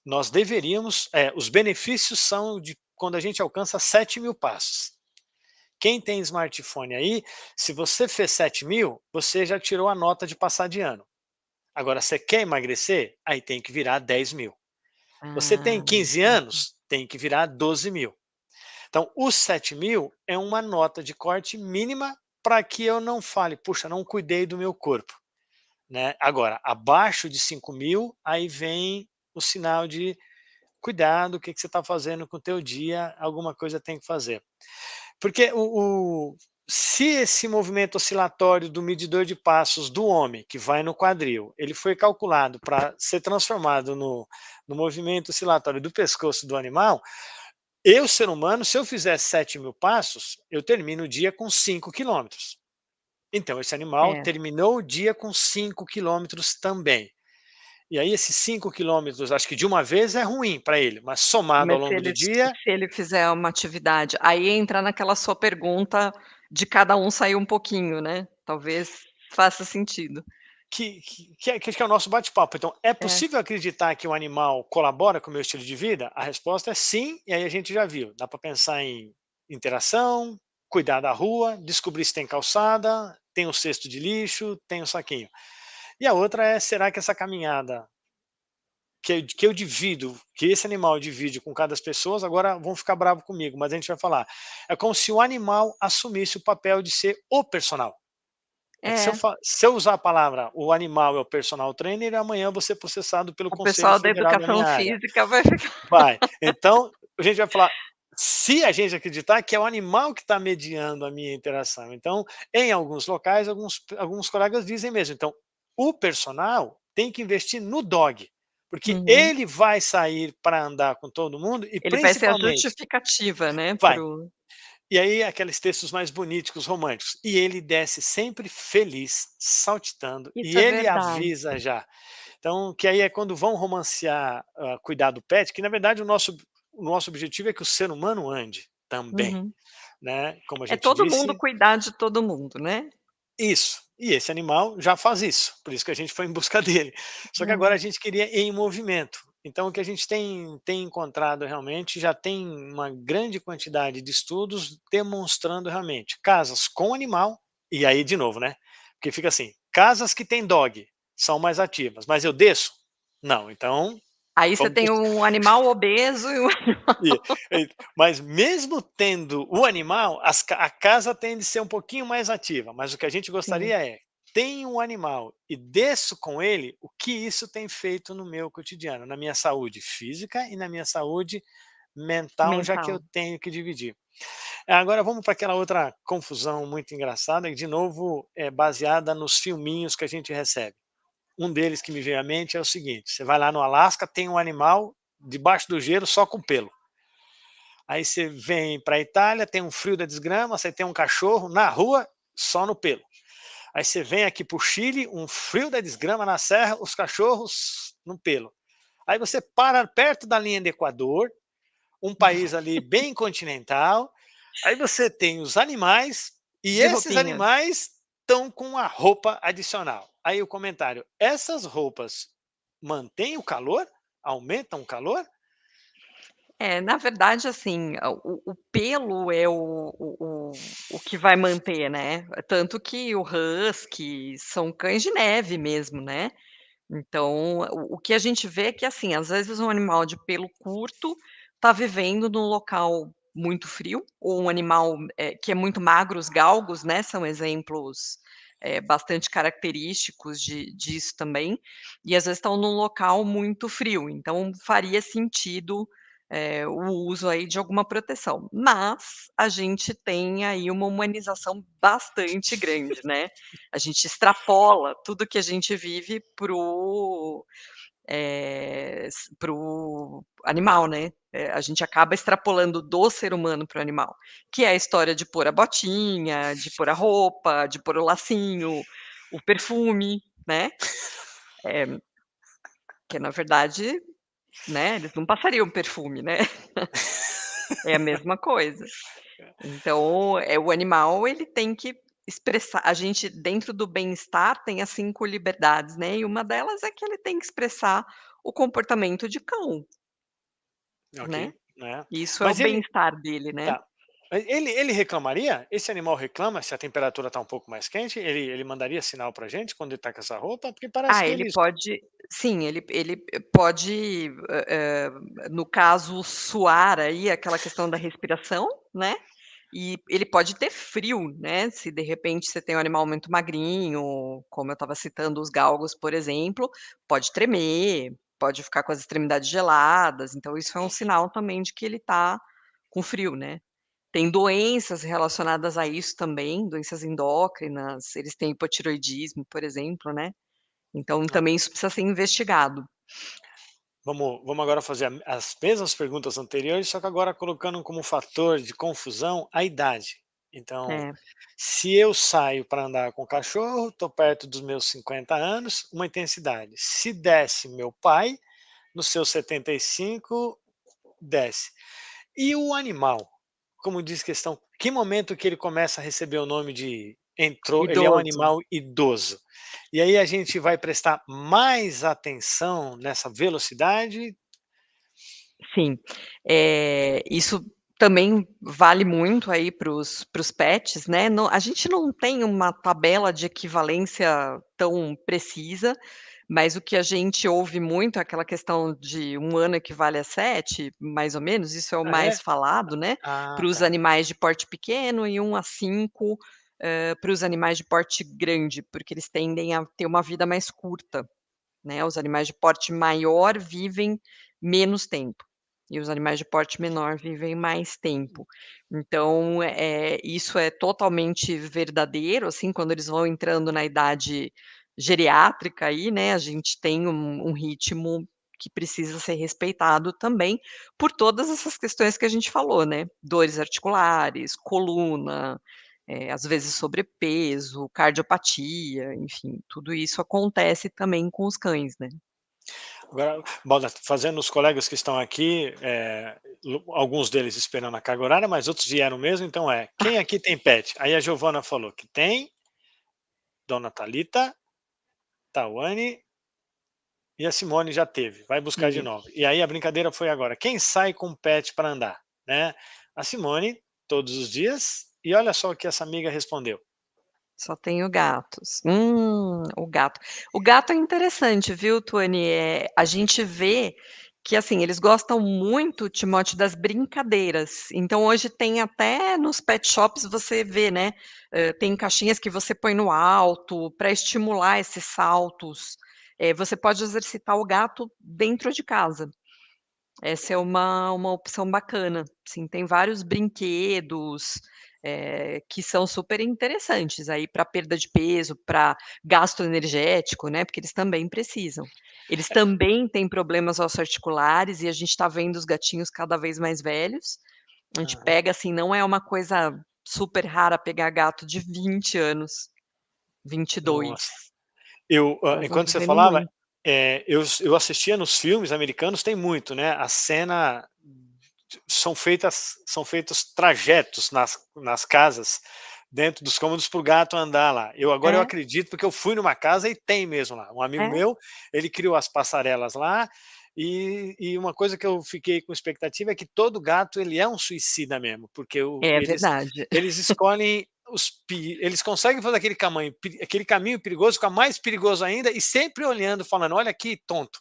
nós deveríamos os benefícios são de quando a gente alcança 7.000 passos. Quem tem smartphone aí, se você fez 7.000, você já tirou a nota de passar de ano. Agora você quer emagrecer? Aí tem que virar 10.000. Você tem Ah, 15 entendi. anos? Tem que virar 12.000. Então, os 7.000 é uma nota de corte mínima para que eu não fale, puxa, não cuidei do meu corpo. Né? Agora, abaixo de 5.000, aí vem o sinal de cuidado, o que, que você está fazendo com o teu dia, alguma coisa tem que fazer. Porque se esse movimento oscilatório do medidor de passos do homem, que vai no quadril, ele foi calculado para ser transformado no movimento oscilatório do pescoço do animal, eu, ser humano, se eu fizer 7.000 passos, eu termino o dia com 5 quilômetros. Então, esse animal É, terminou o dia com 5 quilômetros também. E aí, esses 5 quilômetros, acho que de uma vez é ruim para ele, mas somado ao mas se longo do ele dia, se ele fizer uma atividade, aí entra naquela sua pergunta de cada um sair um pouquinho, né, talvez faça sentido. que é o nosso bate-papo. Então, é É, possível acreditar que o animal colabora com o meu estilo de vida? A resposta é sim, e aí a gente já viu. Dá para pensar em interação, cuidar da rua, descobrir se tem calçada, tem um cesto de lixo, tem um saquinho. E a outra é, será que essa caminhada que eu divido, que esse animal divide com cada das pessoas, agora vão ficar bravo comigo, mas a gente vai falar. É como se o animal assumisse o papel de ser o personal. É que se eu, é, se eu usar a palavra o animal é o personal trainer, amanhã eu vou ser processado pelo o Conselho pessoal da Federal da educação minha área. física vai ficar Vai. Então, a gente vai falar, se a gente acreditar que é o animal que está mediando a minha interação. Então, em alguns locais, alguns colegas dizem mesmo. Então, o personal tem que investir no dog, porque uhum. ele vai sair para andar com todo mundo e Ele vai ser a principalmente justificativa, né, vai. para o E aí, aqueles textos mais bonitos, românticos. E ele desce sempre feliz, saltitando, e isso é ele verdade. avisa já. Então, que aí é quando vão romancear, cuidar do pet, que na verdade o nosso objetivo é que o ser humano ande também, Uhum. né, como a É gente todo mundo disse. cuidar de todo mundo, né. Isso. E esse animal já faz isso, por isso que a gente foi em busca dele. Só que agora Hum, a gente queria em movimento. Então o que a gente tem encontrado realmente, já tem uma grande quantidade de estudos demonstrando realmente casas com animal, e aí de novo, né, porque fica assim, casas que tem dog são mais ativas, mas eu desço? Não, então aí você vamos tem um animal obeso e um e mas mesmo tendo o animal, a casa tende a ser um pouquinho mais ativa, mas o que a gente sim, gostaria é, tenho um animal e desço com ele, o que isso tem feito no meu cotidiano, na minha saúde física e na minha saúde mental, já que eu mental. tenho que dividir. Agora vamos para aquela outra confusão muito engraçada, que de novo é baseada nos filminhos que a gente recebe. Um deles que me veio à mente é o seguinte: você vai lá no Alasca, tem um animal debaixo do gelo só com pelo. Aí você vem para a Itália, tem um frio da desgrama, você tem um cachorro na rua, só no pelo. Aí você vem aqui para o Chile, um frio da desgrama na serra, os cachorros no pelo. Aí você para perto da linha do Equador, um país ali bem continental, aí você tem os animais, e De esses roupinha. animais estão com a roupa adicional. Aí o comentário, essas roupas mantêm o calor? Aumentam o calor? É, na verdade, assim, o pelo é o que vai manter, né, tanto que o husky são cães de neve mesmo, né. Então, o que a gente vê é que, assim, às vezes um animal de pelo curto está vivendo num local muito frio, ou um animal, que é muito magro, os galgos, né, são exemplos, bastante característicos disso também, e às vezes estão num local muito frio, então faria sentido, o uso aí de alguma proteção. Mas a gente tem aí uma humanização bastante grande, né. A gente extrapola tudo que a gente vive para o animal, né. A gente acaba extrapolando do ser humano para o animal, que é a história de pôr a botinha, de pôr a roupa, de pôr o lacinho, o perfume, né, eh, que na verdade, né, eles não passariam perfume, né, é a mesma coisa. Então, o animal ele tem que expressar a gente dentro do bem-estar tem as 5 liberdades, né, e uma delas é que ele tem que expressar o comportamento de cão, né. Ok, né. Isso é o Mas ele bem-estar dele, né. tá. Mas ele reclamaria? Esse animal reclama se a temperatura está um pouco mais quente? Ele mandaria sinal pra gente quando ele está com essa roupa? Porque parece Ah, que ele eles pode sim, ele pode, no caso, suar aí, aquela questão da respiração, né, e ele pode ter frio, né, se de repente você tem um animal muito magrinho, como eu estava citando os galgos, por exemplo, pode tremer, pode ficar com as extremidades geladas, então isso é um sinal também de que ele está com frio, né. Tem doenças relacionadas a isso também, doenças endócrinas, eles têm hipotireoidismo, por exemplo, né. Então também isso precisa ser investigado. vamos agora fazer as mesmas perguntas anteriores, só que agora colocando como fator de confusão a idade. Então, É, se eu saio para andar com o cachorro, estou perto dos meus 50 anos, uma intensidade. Se desce meu pai, nos seus 75, desce. E o animal, como diz questão, que momento que ele começa a receber o nome de entrou, ele é um idoso, animal idoso. E aí a gente vai prestar mais atenção nessa velocidade. sim. Isso também vale muito aí para os pets, né, a gente não tem uma tabela de equivalência tão precisa, mas o que a gente ouve muito é aquela questão de 1 ano equivale a 7, mais ou menos, isso é o Ah, é? mais falado, né, Ah, para os tá. animais de porte pequeno e 1 a 5, para os animais de porte grande, porque eles tendem a ter uma vida mais curta. Né, os animais de porte maior vivem menos tempo, e os animais de porte menor vivem mais tempo. Então, isso é totalmente verdadeiro, assim, quando eles vão entrando na idade geriátrica aí, né, a gente tem um ritmo que precisa ser respeitado também, por todas essas questões que a gente falou, né, dores articulares, coluna, às vezes sobrepeso, cardiopatia, enfim, tudo isso acontece também com os cães, né. Agora, bom, fazendo os colegas que estão aqui, alguns deles esperando a carga horária, mas outros vieram mesmo, então quem aqui tem pet? Aí a Giovana falou que tem, Dona Talita, Tawane e a Simone já teve, vai buscar de novo. Isso, E aí a brincadeira foi agora, quem sai com pet para andar, né? A Simone, todos os dias, e olha só o que essa amiga respondeu. só tenho gatos. O gato. O gato é interessante, viu, Tuane, a gente vê que, assim, eles gostam muito, Timóteo, das brincadeiras. Então hoje tem até nos pet shops você vê, né, tem caixinhas que você põe no alto para estimular esses saltos. Você pode exercitar o gato dentro de casa. Essa é uma opção bacana. Sim, tem vários brinquedos, que são super interessantes aí para perda de peso, para gasto energético, né, porque eles também precisam. Eles também têm problemas osteoarticulares e a gente está vendo os gatinhos cada vez mais velhos. A gente Aham. pega, assim, não é uma coisa super rara pegar gato de 20 anos, 22. Nossa. Eu, Nós estamos enquanto você vivendo falava, muito. eu assistia nos filmes americanos, tem muito, né? A cena são feitos trajetos nas casas, dentro dos cômodos para o gato andar lá. Agora eu É, acredito, porque eu fui numa casa e tem mesmo lá. Um amigo é, meu, ele criou as passarelas lá, e uma coisa que eu fiquei com expectativa é que todo gato ele é um suicida mesmo, porque é verdade. eles escolhem eles conseguem fazer aquele caminho perigoso ficar mais perigoso ainda, e sempre olhando, falando: olha aqui, tonto.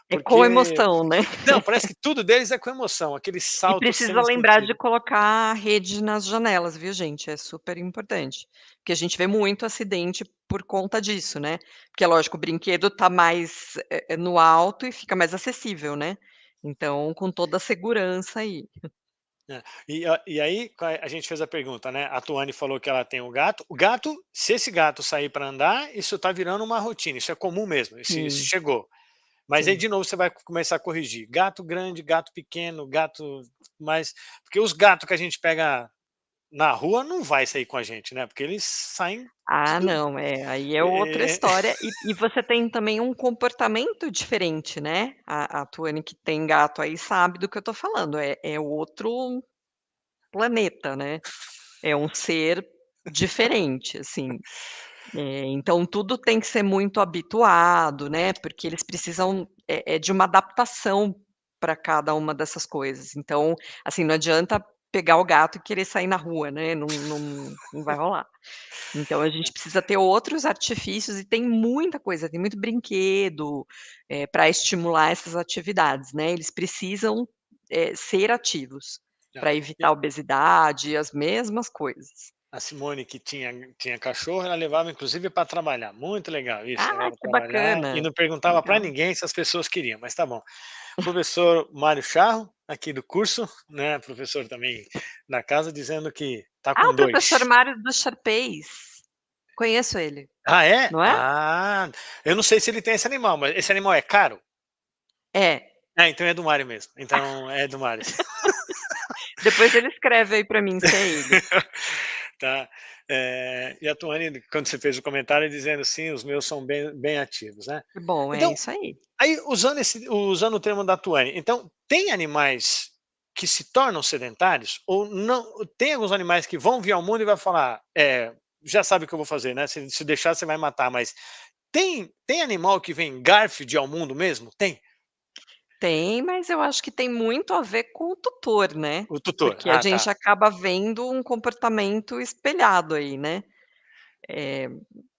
É com Porque emoção, né. não, parece que tudo deles é com emoção, aquele E salto precisa sem lembrar de sentido. colocar rede nas janelas, viu, gente, é super importante. Porque a gente vê muito acidente por conta disso, né. Porque é lógico, o brinquedo tá mais, no alto e fica mais acessível, né. Então, com toda a segurança aí. Né. E aí a gente fez a pergunta, né, a Tuane falou que ela tem um gato. O gato, se esse gato sair para andar, isso está virando uma rotina, isso é comum mesmo, isso Sim. chegou. Mas aí sim. de novo você vai começar a corrigir, gato grande, gato pequeno, gato mais porque os gatos que a gente pega na rua não vai sair com a gente, né, porque eles saem Ah, tudo não, aí é outra eh, história, e você tem também um comportamento diferente, né, a Tuane que tem gato aí sabe do que eu tô falando, é outro planeta, né, é um ser diferente, assim. Então tudo tem que ser muito habituado, né, porque eles precisam, de uma adaptação para cada uma dessas coisas. Então, assim, não adianta pegar o gato e querer sair na rua, né, não vai rolar. Então a gente precisa ter outros artifícios e tem muita coisa, tem muito brinquedo, pra estimular essas atividades, né, eles precisam, ser ativos, já. para E evitar a obesidade, as mesmas coisas. a Simone que tinha cachorro, ela levava inclusive para trabalhar, muito legal isso, Ah, levava para que trabalhar e bacana, não perguntava para legal. ninguém se as pessoas queriam, mas tá bom. Professor Mário Charro, aqui do curso, né, professor também da casa, dizendo que tá Ah, com o professor 2. Mário dos Sharpeis, conheço ele, Ah, é? não é? Ah, eu não sei se ele tem esse animal, mas esse animal é caro? É, Ah, então é do Mário mesmo, então é do Mário. depois ele escreve aí pra mim se é ele. Tá. E a Tuane, quando você fez o comentário dizendo: "Sim, os meus são bem ativos", né. Que bom, é Então, isso aí. aí usando o termo da Tuane, então tem animais que se tornam sedentários ou não tem alguns animais que vão vir ao mundo e vai falar: já sabe o que eu vou fazer, né, se deixar você vai matar", mas tem animal que vem Garfield ao mundo mesmo? Tem? Tem, mas eu acho que tem muito a ver com o tutor, né, O tutor. porque a Ah, tá. gente acaba vendo um comportamento espelhado aí, né.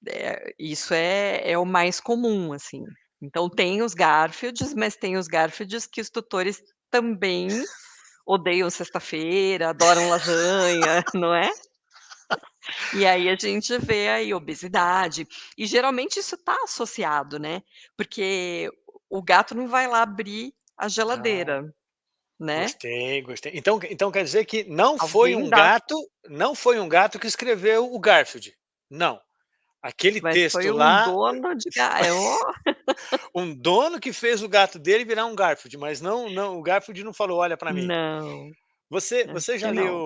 Eh isso é o mais comum, assim. Então tem os Garfields, mas tem os Garfields que os tutores também odeiam sexta-feira, adoram lasanha, não é? E aí a gente vê aí obesidade, e geralmente isso está associado, né, porque o gato não vai lá abrir a Ah, geladeira, né, gostei, gostei. Então quer dizer que não foi alguém um dá, gato que escreveu o Garfield. Não. Aquele mas texto foi um lá, dono de ó, um dono que fez o gato dele virar um Garfield, mas não o Garfield não falou: "Olha para mim". não, acho Você já que não.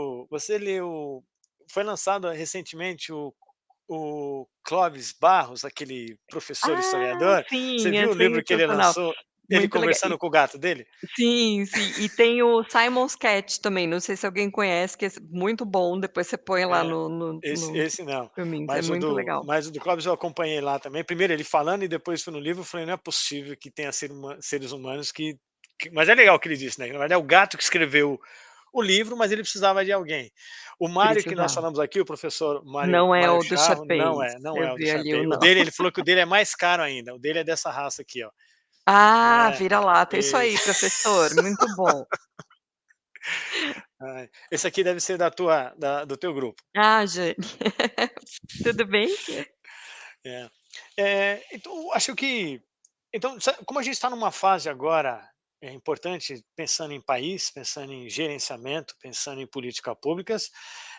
leu foi lançado recentemente o Clóvis Barros, aquele professor Ah, historiador, você sim, é viu o livro que ele sensacional, lançou, ele muito legal. conversando com o gato dele? Sim, sim. E tem o Simon's Cat também, não sei se alguém conhece, que é muito bom, depois você põe lá É, no esse não, filminhos, é muito legal. mas o do Clóvis eu acompanhei lá também, primeiro ele falando e depois fui no livro, eu falei: "Não é possível que tenha seres humanos que", mas é legal o que ele disse, né, na verdade é o gato que escreveu o livro, mas ele precisava de alguém. O Mário que nós Precisava. falamos aqui, o professor Não é Mário o do Charro, Sharpei, não eu é o do vi ali o Sharpei. O não. dele ele falou que o dele é mais caro ainda, o dele é dessa raça aqui, ó, Ah, né, vira-lata, isso e aí professor, muito bom. esse aqui deve ser do teu grupo. Ah, Jane, tudo bem? É. Então acho que então, como a gente está numa fase agora importante, pensando em país, pensando em gerenciamento, pensando em políticas públicas,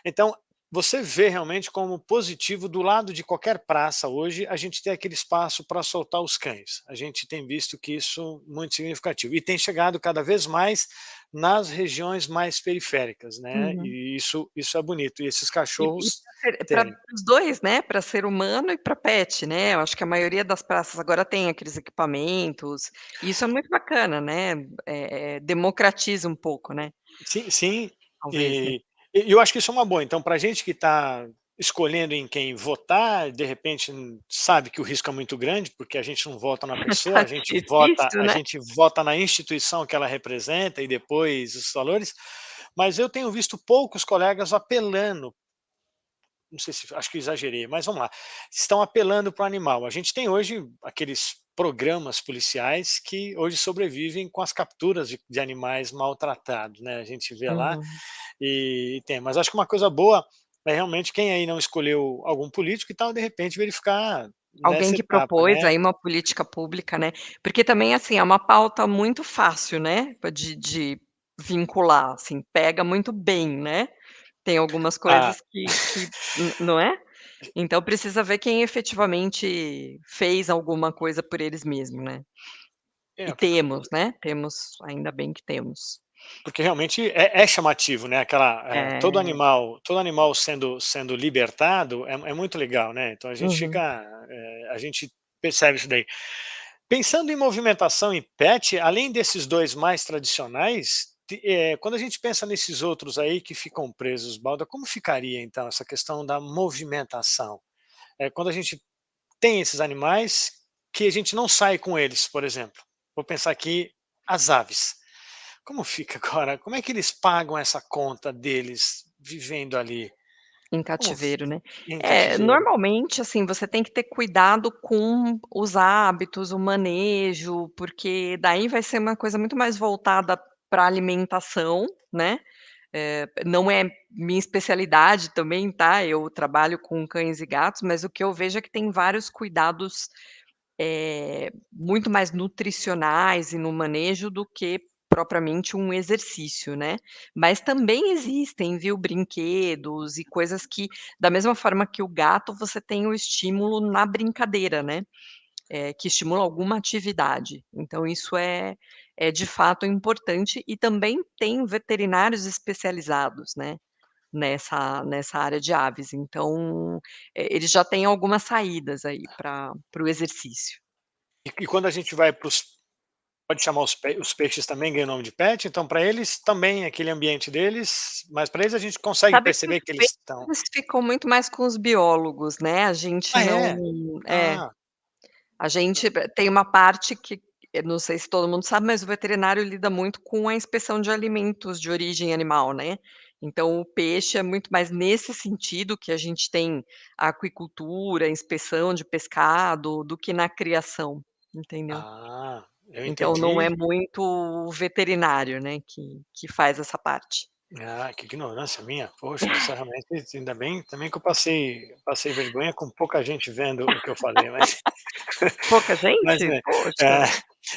então você vê realmente como positivo do lado de qualquer praça hoje a gente ter aquele espaço para soltar os cães. A gente tem visto que isso é muito significativo e tem chegado cada vez mais nas regiões mais periféricas, né? Uhum. E isso é bonito. E esses E cachorros para terem. os 2, né, para ser humano e para pet, né, eu acho que a maioria das praças agora tem aqueles equipamentos, e isso é muito bacana, né, democratiza um pouco, né, Sim, sim, talvez, né. e eu acho que isso é uma boa. Então, para a gente que está escolhendo em quem votar, de repente sabe que o risco é muito grande, porque a gente não vota na pessoa, Tá difícil, a né. gente vota na instituição que ela representa e depois os valores, mas eu tenho visto poucos colegas apelando, não sei se acho que exagerei, mas vamos lá, estão apelando para o animal. A gente tem hoje aqueles programas policiais que hoje sobrevivem com as capturas de animais maltratados, né, a gente vê lá Uhum. tem, mas acho que uma coisa boa é realmente quem aí não escolheu algum político e tal, de repente verificar Alguém nessa que etapa, propôs né. aí uma política pública, né, porque também, assim, é uma pauta muito fácil, né, de vincular, assim, pega muito bem, né, tem algumas Ah, coisas que não é? Então precisa ver quem efetivamente fez alguma coisa por eles mesmos, né. E É, temos, né, temos, ainda bem que temos. porque realmente é chamativo, né, aquela, É. todo animal sendo libertado é muito legal, né, então a gente Uhum. fica, a gente percebe isso daí. Pensando em movimentação e pet, além desses 2 mais tradicionais, quando a gente pensa nesses outros aí que ficam presos, balda, como ficaria então essa questão da movimentação? Quando a gente tem esses animais que a gente não sai com eles, por exemplo. Vou pensar aqui as aves. Como fica agora? Como é que eles pagam essa conta deles vivendo ali? Em Como f cativeiro, né. em É, cativeiro? normalmente, assim, você tem que ter cuidado com os hábitos, o manejo, porque daí vai ser uma coisa muito mais voltada pra alimentação, né, não é minha especialidade também, tá, eu trabalho com cães e gatos, mas o que eu vejo é que tem vários cuidados, muito mais nutricionais e no manejo do que propriamente um exercício, né. Mas também existem, viu, brinquedos e coisas que, da mesma forma que o gato, você tem o estímulo na brincadeira, né, que estimula alguma atividade. Então isso é de fato importante e também tem veterinários especializados, né, nessa área de aves. Então, eles já têm algumas saídas aí para o exercício. E quando a gente vai para os, pode chamar os peixes também ganham nome de pet, então para eles também é aquele ambiente deles, mas para eles a gente consegue Sabe que os perceber que eles estão. peixes ficam muito mais com os biólogos, né, a gente Ah, não é? é, Ah, a gente tem uma parte que eu não sei se todo mundo sabe, mas o veterinário lida muito com a inspeção de alimentos de origem animal, né. Então o peixe é muito mais nesse sentido que a gente tem a aquicultura, a inspeção de pescado, do que na criação, entendeu. eu Então não é entendi. muito o veterinário, né, que faz essa parte. Ah, que ignorância minha. Poxa, isso realmente, ainda bem também que eu passei vergonha com pouca gente vendo o que eu falei, mas Pouca mas gente? é. Poxa. É.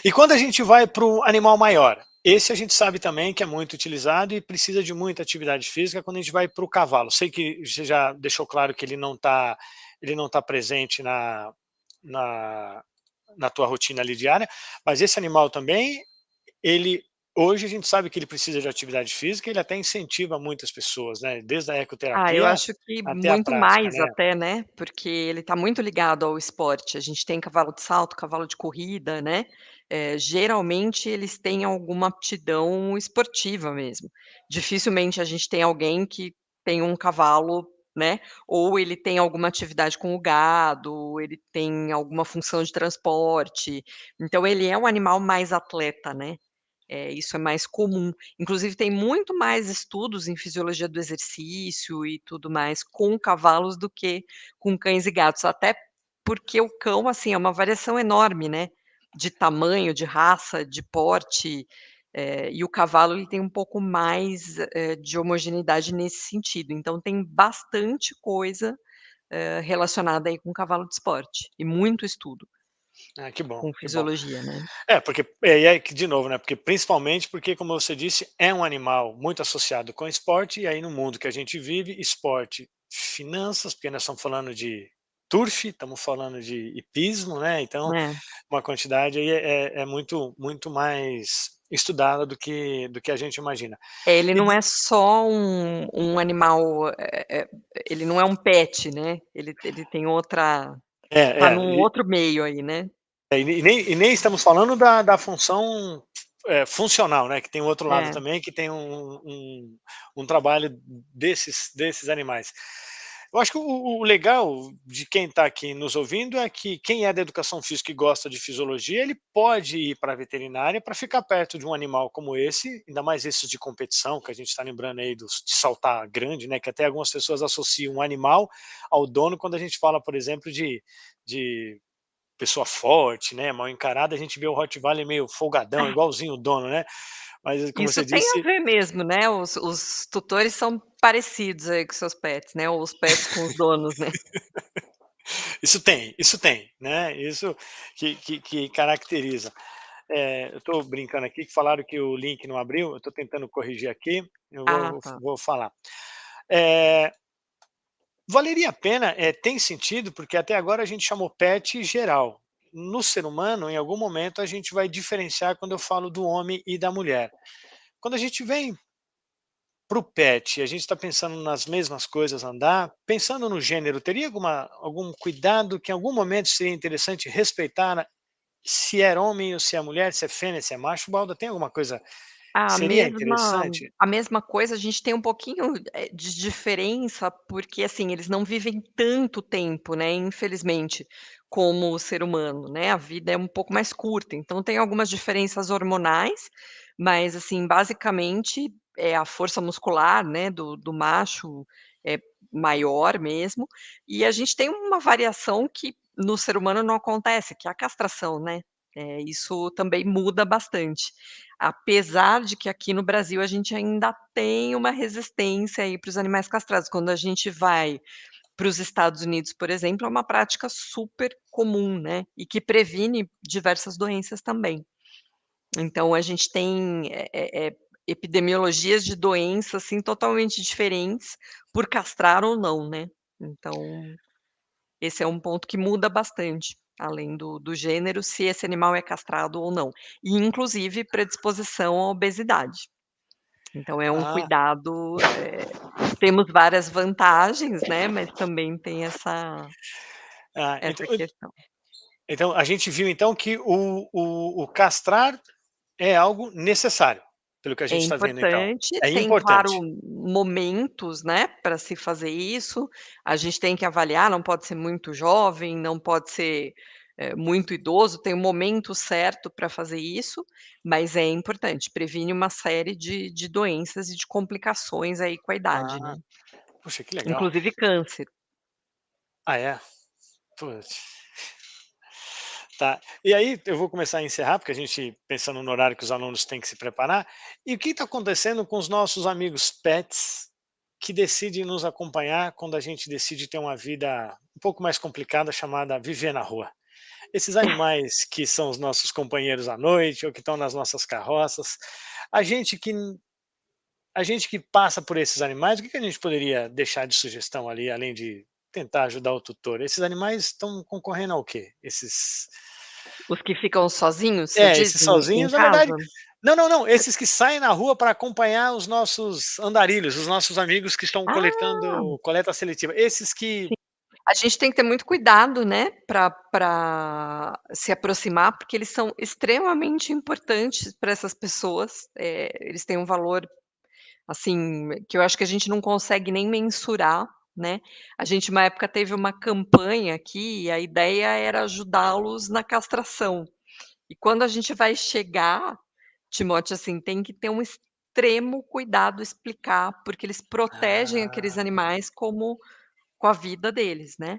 E quando a gente vai para o animal maior, esse a gente sabe também que é muito utilizado e precisa de muita atividade física quando a gente vai para o cavalo. Sei que você já deixou claro que ele não tá presente na na tua rotina ali diária, mas esse animal também, ele hoje a gente sabe que ele precisa de atividade física, ele até incentiva muitas pessoas, né, desde a Ah, eu ecoterapia acho que até a muito prática, mais né. até, né, porque ele está muito ligado ao esporte. A gente tem cavalo de salto, cavalo de corrida, né, geralmente eles têm alguma aptidão esportiva mesmo. Dificilmente a gente tem alguém que tem um cavalo, né, ou ele tem alguma atividade com o gado, ou ele tem alguma função de transporte. Então ele é um animal mais atleta, né. Isso é mais comum. Inclusive tem muito mais estudos em fisiologia do exercício e tudo mais com cavalos do que com cães e gatos, até porque o cão, assim, é uma variação enorme, né, de tamanho, de raça, de porte, e o cavalo ele tem um pouco mais, de homogeneidade nesse sentido. Então tem bastante coisa, relacionada aí com cavalo de esporte, e muito estudo Ah, que bom, com que bom. fisiologia, né. Porque e aí que de novo, né, porque principalmente porque, como você disse, é um animal muito associado com esporte, e aí no mundo que a gente vive, esporte, finanças, porque nós estamos falando de turf, estamos falando de hipismo, né, então É. uma quantidade aí é muito mais estudada do que a gente imagina. É, ele E não de é só um animal, ele não é um pet, né, ele tem outra é, tá é, num outro meio aí, né. e nem estamos falando da função, funcional, né, que tem o outro lado É. também, que tem um trabalho desses animais. Eu acho que o legal de quem está aqui nos ouvindo é que quem é da educação física e gosta de fisiologia, ele pode ir para a veterinária para ficar perto de um animal como esse, ainda mais esses de competição, que a gente está lembrando aí dos de saltar grande, né, que até algumas pessoas associam um animal ao dono quando a gente fala, por exemplo, de pessoa forte, né, mal encarada, a gente vê o Rottweiler meio folgadão, igualzinho o dono, né, mas como Isso você tem a disse, ver mesmo, né, os tutores são parecidos aí com seus pets, né, ou os pets com os donos, né. isso tem, né, isso que caracteriza. Eu estou brincando aqui que falaram que o link não abriu, eu estou tentando corrigir aqui, eu Ah, vou tá. vou falar. Eh, Valeria a pena, tem sentido, porque até agora a gente chamou pet geral. no ser humano, em algum momento, a gente vai diferenciar quando eu falo do homem e da mulher. Quando a gente vem para o pet, a gente está pensando nas mesmas coisas andar, pensando no gênero, teria algum cuidado que em algum momento seria interessante respeitar se é homem ou se é mulher, se é fêmea, se é macho? Balda, tem alguma coisa que A seria mesma interessante? a mesma coisa, a gente tem um pouquinho, de diferença, porque, assim, eles não vivem tanto tempo, né, infelizmente, como o ser humano, né, a vida é um pouco mais curta, então tem algumas diferenças hormonais, mas, assim, basicamente, é a força muscular, né, do macho é maior mesmo, e a gente tem uma variação que no ser humano não acontece, que é a castração, né, isso também muda bastante. Apesar de que aqui no Brasil a gente ainda tem uma resistência aí para os animais castrados. Quando a gente vai para os Estados Unidos, por exemplo, é uma prática super comum, né, e que previne diversas doenças também. Então a gente tem, epidemiologias de doenças, assim, totalmente diferentes por castrar ou não, né. Então esse é um ponto que muda bastante, além do gênero, se esse animal é castrado ou não. E inclusive predisposição à obesidade. Então é um Ah, cuidado, temos várias vantagens, né, mas também tem essa então questão. a gente viu então que o castrar é algo necessário, pelo que a É gente está vendo então. importante, É tem claro importante. momentos, né, para se fazer isso, a gente tem que avaliar, não pode ser muito jovem, não pode ser, muito idoso, tem um momento certo para fazer isso, mas é importante, previne uma série de doenças e de complicações aí com a idade, Ah, né, puxa, que legal. inclusive câncer. Ah, é? Putz. Tá. E aí eu vou começar a encerrar, porque a gente pensando no horário que os alunos têm que se preparar. E o que está acontecendo com os nossos amigos pets que decidem nos acompanhar quando a gente decide ter uma vida um pouco mais complicada, chamada viver na rua? Esses animais que são os nossos companheiros à noite ou que estão nas nossas carroças, a gente que a gente que passa por esses animais, o que que a gente poderia deixar de sugestão ali, além de tentar ajudar o tutor? Esses animais estão concorrendo ao quê? Os que ficam sozinhos, você diz, Esses em sozinhos, na verdade, casa? não, esses que saem na rua para acompanhar os nossos andarilhos, os nossos amigos que estão Ah, coletando coleta seletiva. Esses que sim. A gente tem que ter muito cuidado, né, para se aproximar, porque eles são extremamente importantes para essas pessoas, eles têm um valor, assim, que eu acho que a gente não consegue nem mensurar, né. A gente uma época teve uma campanha aqui e a ideia era ajudá-los na castração. E quando a gente vai chegar, Timóteo, assim, tem que ter um extremo cuidado, explicar, porque eles protegem aqueles ah, animais como com a vida deles, né,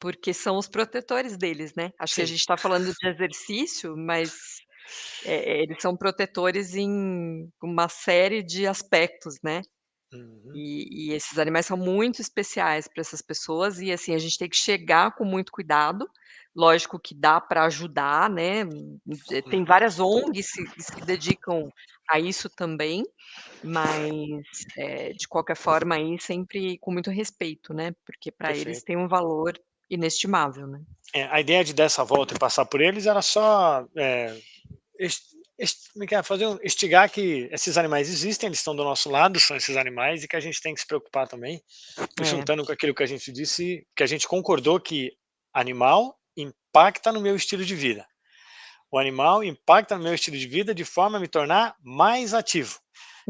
porque são os protetores deles, né. Acho que a sim. gente está falando de exercício, mas, eles são protetores em uma série de aspectos, né. Uhum, E esses animais são muito especiais para essas pessoas e, assim, a gente tem que chegar com muito cuidado. Lógico que dá para ajudar, né, tem uhum, várias ONGs que se dedicam a isso também, mas, de qualquer forma aí sempre com muito respeito, né, porque para eles perfeito. tem um valor inestimável, né. A ideia de dar essa volta e passar por eles era só, como é que é? Instigar que esses animais existem, eles estão do nosso lado, são esses animais, e que a gente tem que se preocupar também, É. juntando com aquilo que a gente disse, que a gente concordou que animal impacta no meu estilo de vida. O animal impacta no meu estilo de vida de forma a me tornar mais ativo,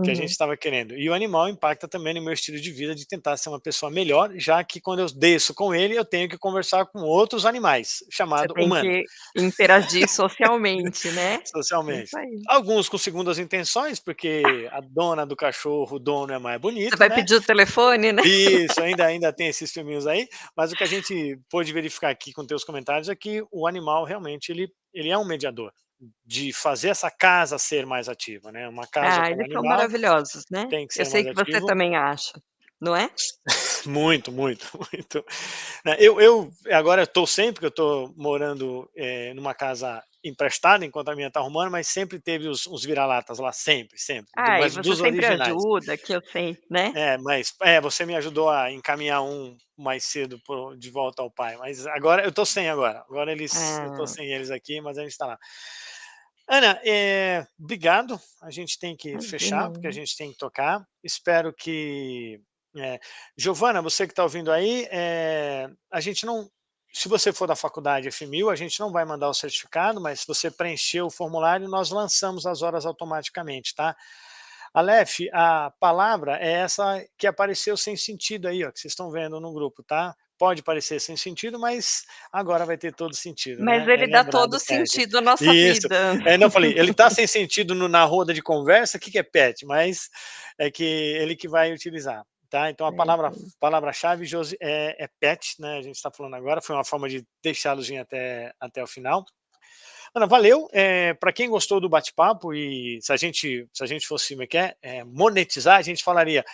que a gente Uhum. estava querendo. E o animal impacta também no meu estilo de vida de tentar ser uma pessoa melhor, já que quando eu desço com ele, eu tenho que conversar com outros animais, Você chamado tem humano, que interagir socialmente, né. Isso socialmente. aí. Alguns com segundas intenções, porque a dona do cachorro, o dono é mais Você bonito, vai né? pedir o telefone, né. Isso, ainda tem esses filminhos aí, mas o que a gente pôde verificar aqui com teus comentários é que o animal realmente ele é um mediador, de fazer essa casa ser mais ativa, né, uma casa Ah, com eles são animal maravilhosos, né. tem que Eu ser sei mais que você ativo. também acha, não é? Muito, muito, muito. Né, eu agora estou sempre que eu estou morando, numa casa emprestada enquanto a minha está arrumando, mas sempre teve uns vira-latas lá, sempre, sempre, Ah, e mas você dos sempre originais. ajuda, que eu sei, né. Mas você me ajudou a encaminhar um mais cedo de volta ao pai, mas agora eu estou sem agora eu estou Ah, sem eles aqui, mas a gente está lá. Ana, obrigado, a gente tem que imagina. fechar, porque a gente tem que tocar, espero que, Giovana, você que está ouvindo aí, a gente não, se você for da faculdade FMIU, a gente não vai mandar o certificado, mas se você preencher o formulário, nós lançamos as horas automaticamente, tá? Aleph, a palavra é essa que apareceu sem sentido aí, ó, que vocês estão vendo no grupo, tá? Pode parecer sem sentido, mas agora vai ter todo sentido, Mas né? É ele dá lembrado todo do pet. sentido à nossa Isso. vida. Não, eu falei, ele tá sem sentido na roda de conversa, o que que é pet? Mas é que ele que vai utilizar, tá? Então a É isso aí. palavra-chave, Josi, é pet, né? A gente está falando agora, foi uma forma de deixá-los vir até o final. Ana, valeu. Para quem gostou do bate-papo, e se a gente fosse, como é que monetizar, a gente falaria,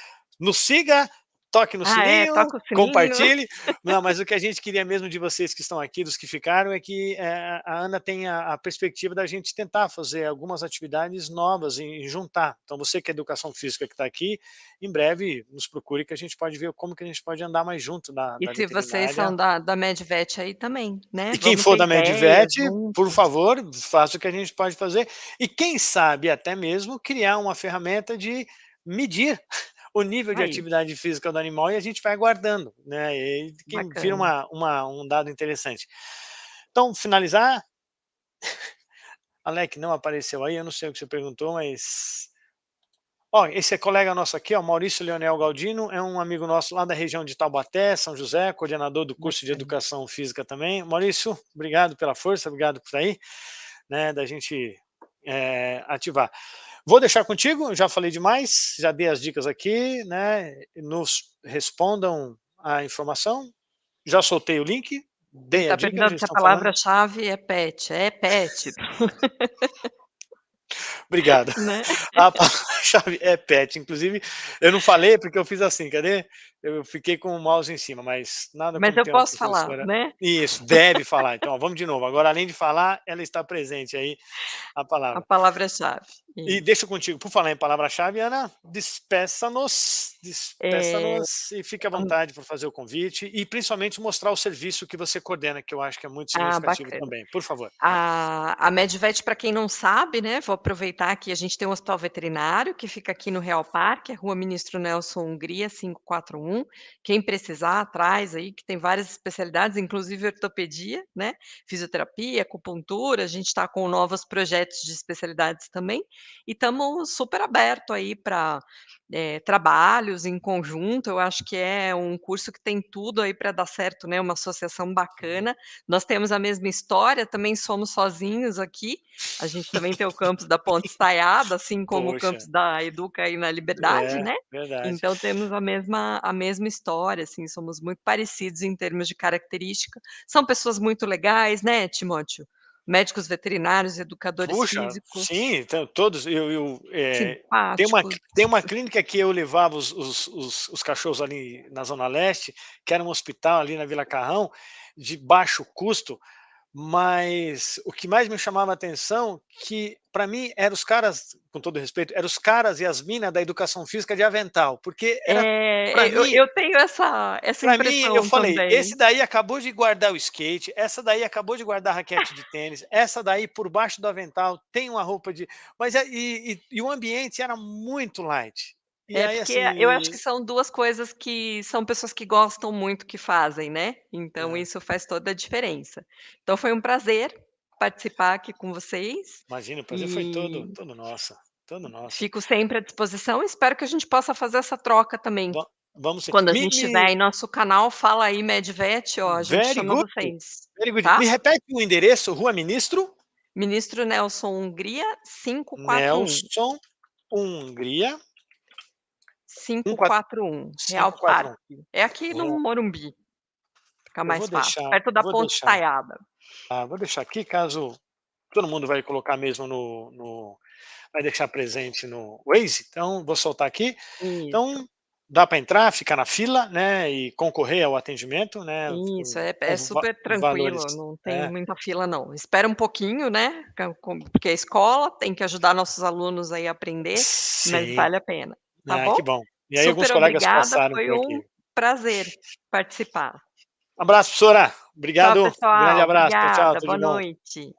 nos siga, toque no Ah, é, sininho, toca o sininho. compartilhe. Não, mas o que a gente queria mesmo de vocês que estão aqui, dos que ficaram, é que a Ana tenha a perspectiva da gente tentar fazer algumas atividades novas e juntar. Então, você que é educação física que está aqui, em breve nos procure que a gente pode ver como que a gente pode andar mais junto da, E da se vocês veterinária. são da Medvet aí também, né, E quem vamos for ter da ideias Medvet, por juntos. favor, faça o que a gente pode fazer. E quem sabe até mesmo criar uma ferramenta de medir o nível de Aí, atividade física do animal e a gente vai guardando, né? E quem vira bacana. um dado interessante. Então, finalizar, Alec não apareceu aí, eu não sei o que você perguntou, mas ó, esse é colega nosso aqui, ó, Maurício Leonel Galdino, é um amigo nosso lá da região de Taubaté, São José, coordenador do curso de Bacana. Educação Física também. Maurício, obrigado pela força, obrigado por aí, né, da gente ativar. Vou deixar contigo, já falei demais, já dei as dicas aqui, né, nos respondam a informação, já soltei o link, Ele dei a está dica, a perguntando gente se a está falando. palavra-chave é pet. É pet, Obrigado. né. A palavra-chave é pet, inclusive eu não falei porque eu fiz assim, cadê? Eu fiquei com o mouse em cima, mas nada Mas como eu ter uma posso falar, professora. né, Isso, deve falar. Então, ó, vamos de novo. Agora, além de falar, ela está presente aí, a a palavra. palavra-chave. E Isso. deixo contigo, por falar em palavra-chave, Ana, despeça-nos, Eh, despeça-nos e fique à vontade por fazer o convite e principalmente mostrar o serviço que você coordena, que eu acho que é muito significativo bacana. também, por favor. A Medvet, para quem não sabe, né, vou aproveitar que a gente tem um hospital veterinário que fica aqui no Real Parque, a Rua Ministro Nelson Hungria, 541. Quem precisar, atrás aí, que tem várias especialidades, inclusive ortopedia, né, fisioterapia, acupuntura, a gente está com novos projetos de especialidades também, e estamos super aberto aí para trabalhos em conjunto. Eu acho que é um curso que tem tudo aí para dar certo, né, uma associação Uhum. bacana. Nós temos a mesma história, também somos sozinhos aqui, a gente também tem o campus da Ponte Estaiada, assim como o Poxa, campus da Educa aí na Liberdade, né, verdade. então temos a mesma história, assim, somos muito parecidos em termos de característica. São pessoas muito legais, né, Timóteo? Médicos veterinários, educadores Puxa, físicos, sim, então todos tem uma simpáticos. tem uma clínica que eu levava os cachorros ali na zona leste, que era um hospital ali na Vila Carrão, de baixo custo, mas o que mais me chamava a atenção, que para mim eram os caras, com todo respeito, eram os caras e as minas da educação física de avental, porque era para Eu mim eu tenho essa para mim, eu impressão falei: "Esse também. daí acabou de guardar o skate, essa daí acabou de guardar a raquete de tênis, essa daí por baixo do avental tem uma roupa de", mas e o ambiente era muito light. E É, aí, porque eu acho que assim, são 2 coisas que são pessoas que gostam muito que fazem, né, então é, isso faz toda a diferença. Então foi um prazer participar aqui com vocês, imagina, o prazer foi todo e todo nosso, todo nosso. fico sempre à disposição, espero que a gente possa fazer essa troca também. Va vamos sim. Quando a Me gente me tiver aí nosso canal, fala aí Medvet, ó, a gente very chama good, vocês, very good. tá? Me repete o endereço, Rua Ministro Ministro Nelson Hungria 541, Nelson Hungria 541, Real 1541. Parque. É aqui no Morumbi, fica Eu mais fácil, perto da vou Ponte deixar Estaiada. vou deixar aqui caso todo mundo vai colocar mesmo vai deixar presente no Waze, então vou soltar aqui. Isso. Então, dá para entrar, ficar na fila, né, e concorrer ao atendimento, né, Isso, é com super valores, tranquilo, não tem é, muita fila não. Espera um pouquinho, né, porque é escola, tem que ajudar nossos alunos aí a aprender, mas sim, vale a pena, tá ah, que bom? bom. E aí alguns Super colegas obrigada, passaram foi por um aqui. prazer participar. Abraço, professora. Tchau, Obrigado, grande pessoal, abraço. Tchau, tchau, obrigada, tudo de boa bom. noite.